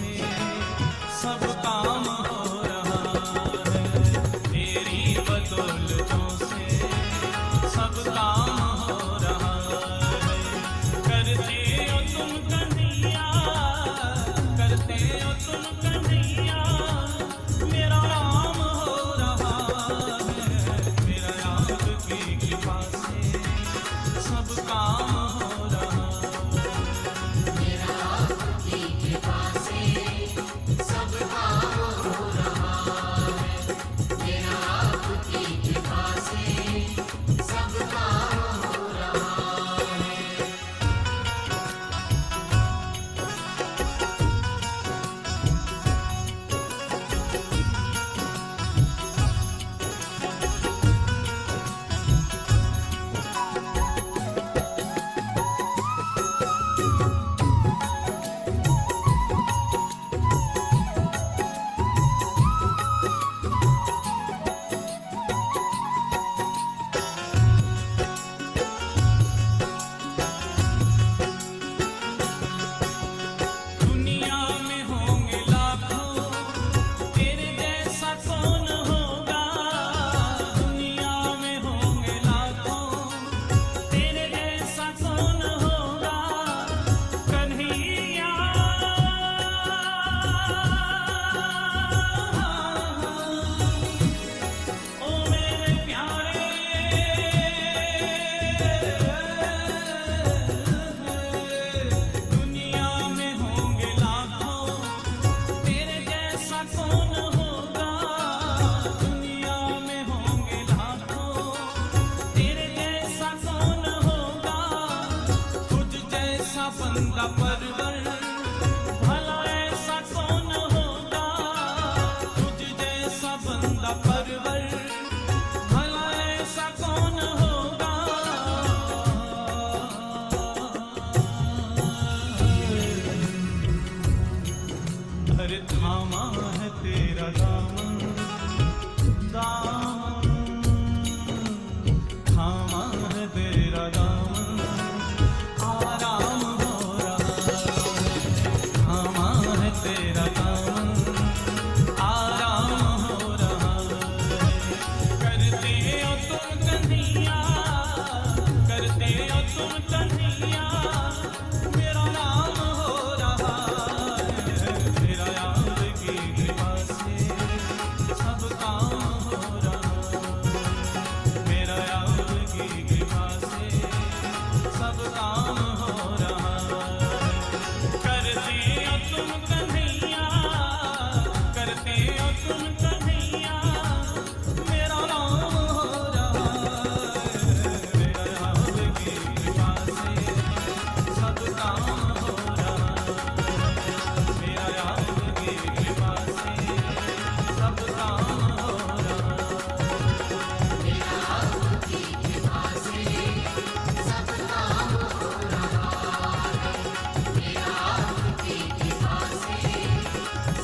से सब काम हो रहा है। तेरी बदौलतों से सब काम हो रहा है। करते हो तुम कन्हैया, करते हो तुम कन्हैया, मेरा नाम हो रहा है। मेरा आपकी कृपा से सब काम हो रहा है। मेरा आपकी कृपा से सब काम हो रहा है। मेरा आपकी कृपा से सब काम हो रहा है। दुनिया में होंगे लाखों, तेरे जैसा कौन होगा। दुनिया में होंगे लाखों, तेरे जैसा कौन होगा। कन्हैया ओ मेरे प्यारे, दुनिया में होंगे लाखों, तेरे जैसा कौन होगा। दुनिया में होंगे लाखों, तेरे जैसा कौन होगा। तुझ जैसा बंदा परवर भला ऐसा कौन होगा। तुझ जैसा बंदा परवर भला ऐसा कौन होगा। अरे थामा है तेरा दामन, दामन थामा है तेरा दामन, आराम हो रहा है। थामा है तेरा दामन, आराम हो रहा है। करते हो तुम कन्हैया, करते हो तुम कन्हैया, मेरा नाम हो रहा है। मेरा आपकी कृपा से सब काम हो रहा है। मेरा आपकी कृपा से सब काम हो रहा है। करते हो तुम कन्हैया, करते हो तुम कन्हैया, मेरा नाम हो रहा है। मेरा आपकी कृपा से सब काम हो रहा है। मेरा आपकी कृपा से सब काम हो रहा है। मेरा आपकी कृपा से सब काम हो रहा है। मेरा आपकी कृपा से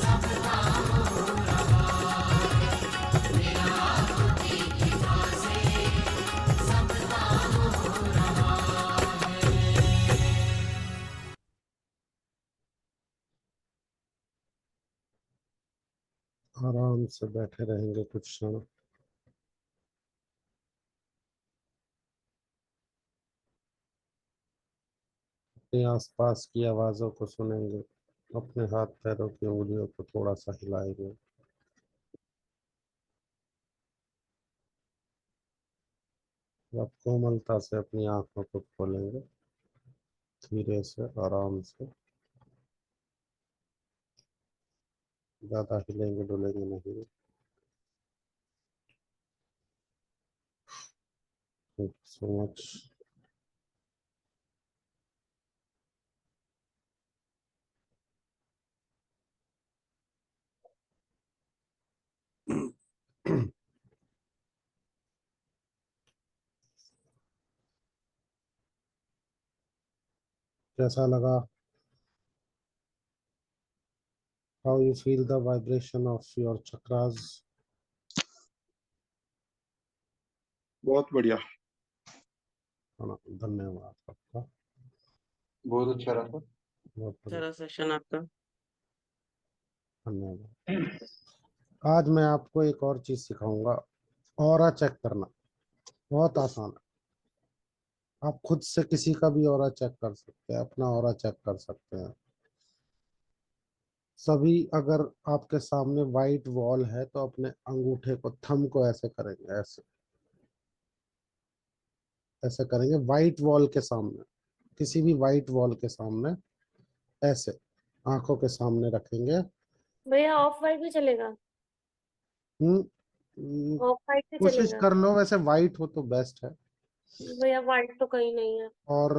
सब काम हो रहा है। मेरा आपकी कृपा से सब काम हो रहा है। आराम से बैठे रहेंगे कुछ क्षण। अपने आसपास की आवाजों को सुनेंगे। अपने हाथ पैरों की उंगलियों को थोड़ा सा हिलाएंगे। आप कोमलता से अपनी आंखों को खोलेंगे, धीरे से, आराम से। ज्यादा हिलेंगे डुलेंगे नहीं। Thank you so much. कैसा लगा? How you feel the vibration of your chakras? बहुत बढ़िया। धन्यवाद आपका। बहुत अच्छा रहा। बहुत बढ़िया। सारा सेशन आपका। धन्यवाद। आज मैं आपको एक और चीज सिखाऊंगा, ऑरा चेक करना। बहुत आसान है। आप खुद से किसी का भी ऑरा चेक कर सकते हैं, अपना ऑरा चेक कर सकते हैं। सभी, अगर आपके सामने वाइट वॉल है तो अपने अंगूठे को, थंब को ऐसे करेंगे, ऐसे ऐसे करेंगे वाइट वॉल के सामने, किसी भी वाइट वॉल के सामने ऐसे आंखों के सामने रखेंगे। भैया ऑफ वाइट भी चलेगा? हम्म हम्म, ऑफ वाइट भी कोशिश चलेगा? कर लो, वैसे वाइट हो तो बेस्ट है। भैया वाइट तो कहीं नहीं है। और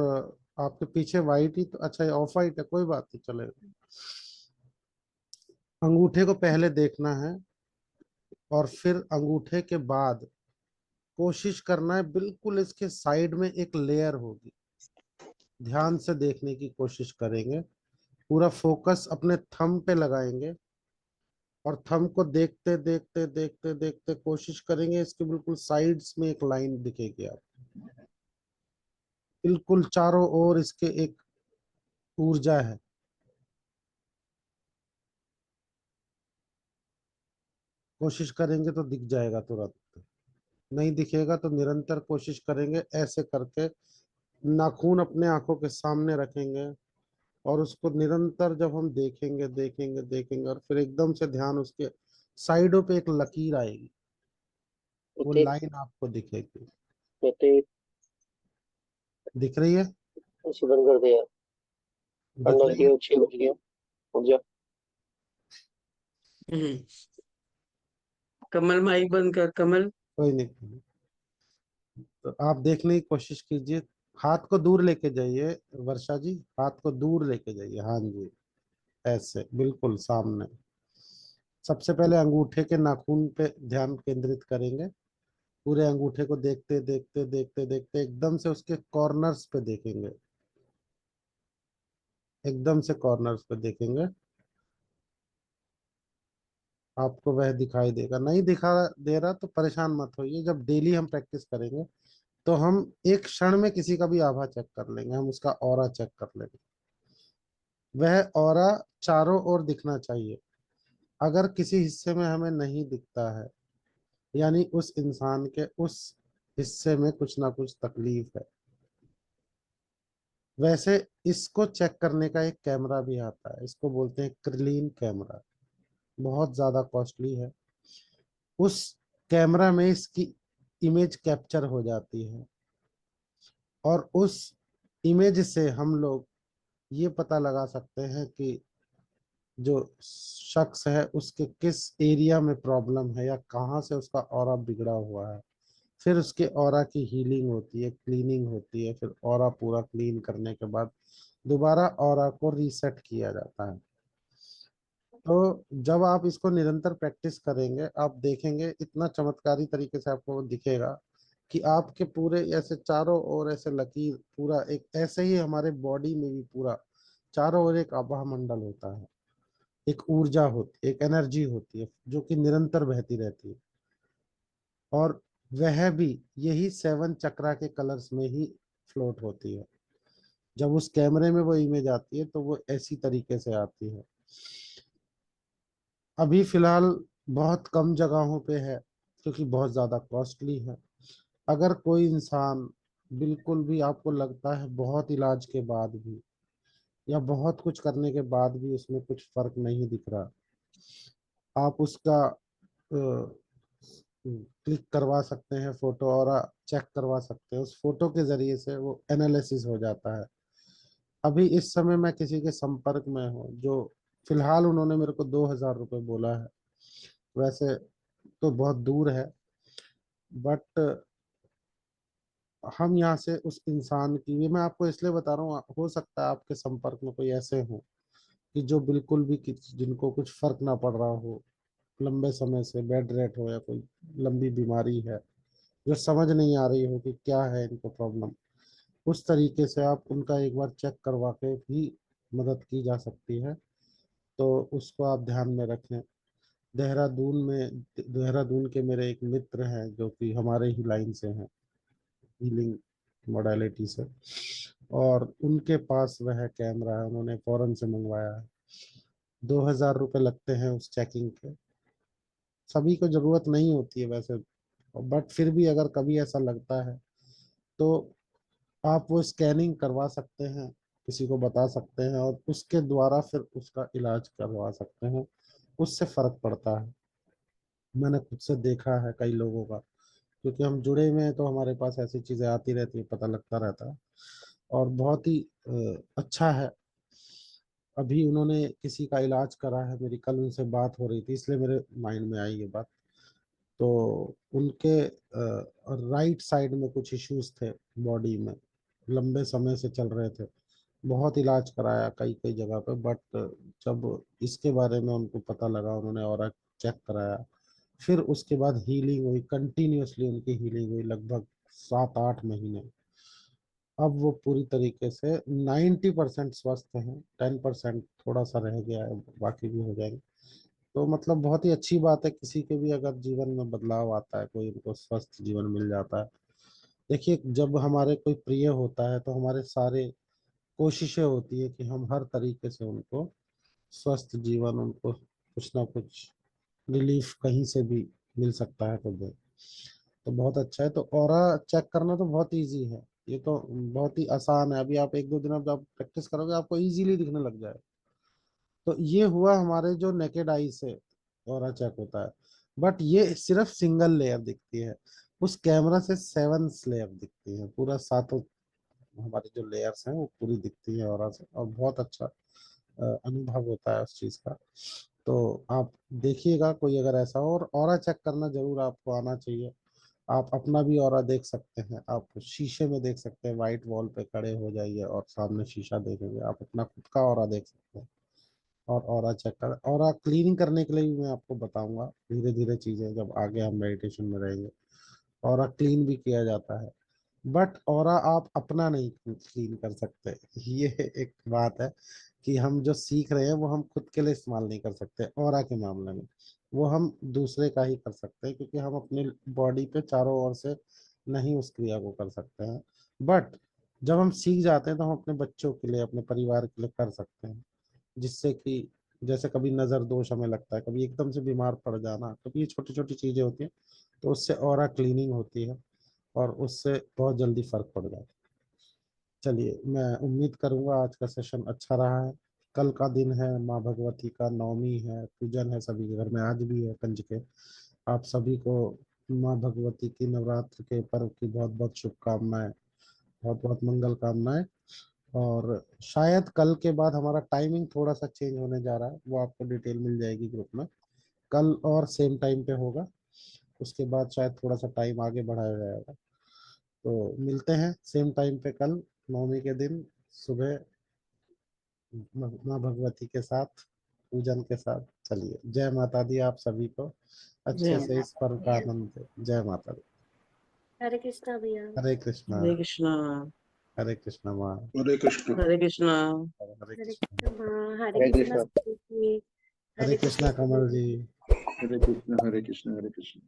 आपके पीछे वाइट ही तो, अच्छा ऑफ वाइट है, कोई बात नहीं, चलेगा। अंगूठे को पहले देखना है और फिर अंगूठे के बाद कोशिश करना है बिल्कुल इसके साइड में एक लेयर होगी, ध्यान से देखने की कोशिश करेंगे। पूरा फोकस अपने थंब पे लगाएंगे और थंब को देखते देखते देखते देखते कोशिश करेंगे इसके बिल्कुल साइड्स में एक लाइन दिखेगी आप, बिल्कुल चारों ओर इसके एक ऊर्जा है। कोशिश करेंगे तो दिख जाएगा तुरंत, नहीं दिखेगा तो निरंतर कोशिश करेंगे ऐसे करके। नाखून अपने आंखों के सामने रखेंगे और उसको निरंतर जब हम देखेंगे देखेंगे देखेंगे और फिर एकदम से ध्यान उसके साइडों पे एक लकीर आएगी, वो प्रतीक लाइन आपको दिखेगी। प्रतीक दिख रही है? उसे बंद कर दिया। दिख अंडा रही है? दिया 6 बज गया। उठ जा। हम्म। कमल माइक बंद कर कमल। कोई नहीं, कोई नहीं। तो आप देखने की कोशिश कीजिए, हाथ को दूर लेके जाइए वर्षा जी, हाथ को दूर लेके जाइए, हाँ जी, ऐसे बिल्कुल सामने। सबसे पहले अंगूठे के नाखून पे ध्यान केंद्रित करेंगे, पूरे अंगूठे को देखते देखते देखते देखते एकदम से उसके कॉर्नर्स पे देखेंगे, एकदम से कॉर्नर्स पे देखेंगे। आपको वह दिखाई देगा, नहीं दिखा दे रहा तो परेशान मत होइए, जब डेली हम प्रैक्टिस करेंगे तो हम एक क्षण में किसी का भी आभा चेक कर लेंगे, हम उसका ऑरा चेक कर लेंगे। वह ऑरा चारों ओर दिखना चाहिए। अगर किसी हिस्से में हमें नहीं दिखता है, यानी उस इंसान के उस हिस्से में कुछ ना कुछ तकलीफ है। वैसे इसको चेक करने का एक कैमरा भी आता है, इसको बोलते हैं क्रिलीन कैमरा, बहुत ज्यादा कॉस्टली है। उस कैमरा में इसकी इमेज कैप्चर हो जाती है और उस इमेज से हम लोग ये पता लगा सकते हैं कि जो शख्स है उसके किस एरिया में प्रॉब्लम है या कहाँ से उसका ऑरा बिगड़ा हुआ है। फिर उसके ऑरा की हीलिंग होती है, क्लीनिंग होती है, फिर ऑरा पूरा क्लीन करने के बाद दोबारा ऑरा को रीसेट किया जाता है। तो जब आप इसको निरंतर प्रैक्टिस करेंगे आप देखेंगे इतना चमत्कारी तरीके से आपको वो दिखेगा कि आपके पूरे ऐसे चारों ओर ऐसे लकीर, पूरा एक ऐसे ही हमारे बॉडी में भी पूरा चारों ओर एक आभा मंडल होता है, एक ऊर्जा होती, एक एनर्जी होती है जो कि निरंतर बहती रहती है। और वह भी यही 7 चक्रा के कलर्स में ही फ्लोट होती है। जब उस कैमरे में वो इमेज आती है तो वो ऐसी तरीके से आती है। अभी फिलहाल बहुत कम जगहों पे है क्योंकि बहुत ज़्यादा कॉस्टली है। अगर कोई इंसान बिल्कुल भी आपको लगता है बहुत इलाज के बाद भी या बहुत कुछ करने के बाद भी उसमें कुछ फर्क नहीं दिख रहा, आप उसका क्लिक करवा सकते हैं फोटो और चेक करवा सकते हैं। उस फोटो के जरिए से वो एनालिसिस हो जाता है। अभी इस समय मैं किसी के संपर्क में हूँ जो फिलहाल उन्होंने मेरे को 2,000 रुपये बोला है। वैसे तो बहुत दूर है, बट हम यहाँ से उस इंसान की, ये मैं आपको इसलिए बता रहा हूँ, हो सकता है आपके संपर्क में कोई ऐसे हो कि जो बिल्कुल भी जिनको कुछ फर्क ना पड़ रहा हो, लंबे समय से बेड रेट हो या कोई लंबी बीमारी है जो समझ नहीं आ रही हो कि क्या है इनको प्रॉब्लम। उस तरीके से आप उनका एक बार चेक करवा के भी मदद की जा सकती है, तो उसको आप ध्यान में रखें। देहरादून के मेरे एक मित्र हैं जो कि हमारे ही लाइन से हैं, हीलिंग मोडालिटी से, और उनके पास वह कैमरा है, उन्होंने फौरन से मंगवाया है। ₹2000 लगते हैं उस चेकिंग के। सभी को जरूरत नहीं होती है वैसे, बट फिर भी अगर कभी ऐसा लगता है तो आप वो स्कैनिंग करवा सकते हैं, किसी को बता सकते हैं और उसके द्वारा फिर उसका इलाज करवा सकते हैं। उससे फर्क पड़ता है। मैंने खुद से देखा है कई लोगों का, क्योंकि हम जुड़े हुए हैं तो हमारे पास ऐसी चीजें आती रहती है, पता लगता रहता है। और बहुत ही अच्छा है। अभी उन्होंने किसी का इलाज करा है, मेरी कल उनसे बात हो रही थी इसलिए मेरे माइंड में आई ये बात। तो उनके राइट साइड में कुछ इश्यूज थे बॉडी में, लंबे समय से चल रहे थे। बहुत इलाज कराया कई कई जगह पे, बट जब इसके बारे में उनको पता लगा, उन्होंने और चेक कराया, फिर उसके बाद हीलिंग हुई, कंटिन्यूअसली उनकी हीलिंग हुई लगभग 7-8 महीने। अब वो पूरी तरीके से 90% स्वस्थ हैं, 10% थोड़ा सा रह गया है, बाकी भी हो जाएंगे। तो मतलब बहुत ही अच्छी बात है, किसी के भी अगर जीवन में बदलाव आता है, कोई उनको स्वस्थ जीवन मिल जाता है। देखिए, जब हमारे कोई प्रिय होता है तो हमारे सारे कोशिशें होती है कि हम हर तरीके से उनको स्वस्थ जीवन, उनको कुछ ना कुछ रिलीफ कहीं से भी मिल सकता है तो दे। तो बहुत अच्छा है। तो ऑरा चेक करना तो बहुत इजी है, ये तो बहुत ही आसान है। अभी आप 1-2 दिन अब आप प्रैक्टिस करोगे आपको इजीली दिखने लग जाए। तो ये हुआ हमारे जो नेकेड आई से ऑरा चेक होता है, बट ये सिर्फ सिंगल लेयर दिखती है। उस कैमरा से 7 लेयर दिखती है, पूरा 7 हमारी जो लेयर्स हैं वो पूरी दिखती है ऑरा से, और बहुत अच्छा अनुभव होता है उस चीज का। तो आप देखिएगा कोई अगर ऐसा हो, और ऑरा चेक करना जरूर आपको आना चाहिए। आप अपना भी ऑरा देख सकते हैं, आप शीशे में देख सकते हैं, वाइट वॉल पे खड़े हो जाइए और सामने शीशा देखेंगे, आप अपना खुद का ऑरा देख सकते हैं। और ऑरा चेक कर, ऑरा क्लीनिंग करने के लिए भी मैं आपको बताऊंगा धीरे धीरे चीजें, जब आगे हम मेडिटेशन में रहेंगे। ऑरा क्लीन भी किया जाता है, बट ऑरा आप अपना नहीं क्लीन कर सकते। ये एक बात है कि हम जो सीख रहे हैं वो हम खुद के लिए इस्तेमाल नहीं कर सकते ऑरा के मामले में। वो हम दूसरे का ही कर सकते हैं, क्योंकि हम अपने बॉडी पे चारों ओर से नहीं उस क्रिया को कर सकते हैं। बट जब हम सीख जाते हैं तो हम अपने बच्चों के लिए, अपने परिवार के लिए कर सकते हैं। जिससे कि जैसे कभी नजर दोष हमें लगता है, कभी एकदम से बीमार पड़ जाना, कभी ये छोटी छोटी चीजें होती हैं, तो उससे ऑरा क्लीनिंग होती है और उससे बहुत जल्दी फर्क पड़ जाता है। चलिए, मैं उम्मीद करूंगा आज का सेशन अच्छा रहा है। कल का दिन है, माँ भगवती का नवमी है, पूजन है सभी के घर में, आज भी है कंजके। आप सभी को माँ भगवती की नवरात्र के पर्व की बहुत बहुत शुभकामनाएं, बहुत बहुत मंगल कामनाएं। और शायद कल के बाद हमारा टाइमिंग थोड़ा सा चेंज होने जा रहा है, वो आपको डिटेल मिल जाएगी ग्रुप में। कल और सेम टाइम पे होगा, उसके बाद शायद थोड़ा सा टाइम आगे बढ़ाया जाएगा। तो मिलते हैं सेम टाइम पे कल, नवमी के दिन सुबह, माँ भगवती के साथ, पूजन के साथ। चलिए, जय माता दी आप सभी को, जय अच्छे से इस पर्व का आनंद दे। जय माता दी। हरे कृष्णा भैया। हरे कृष्णा। हरे कृष्णा। हरे कृष्णा माँ। हरे कृष्ण। हरे कृष्णा। हरे हरे कृष्णा। कृष्णा माँ, हरे हरे कृष्णा कृष्णा। सुनील जी, हरे कृष्णा कमल जी। हरे कृष्ण। हरे कृष्ण। हरे कृष्ण।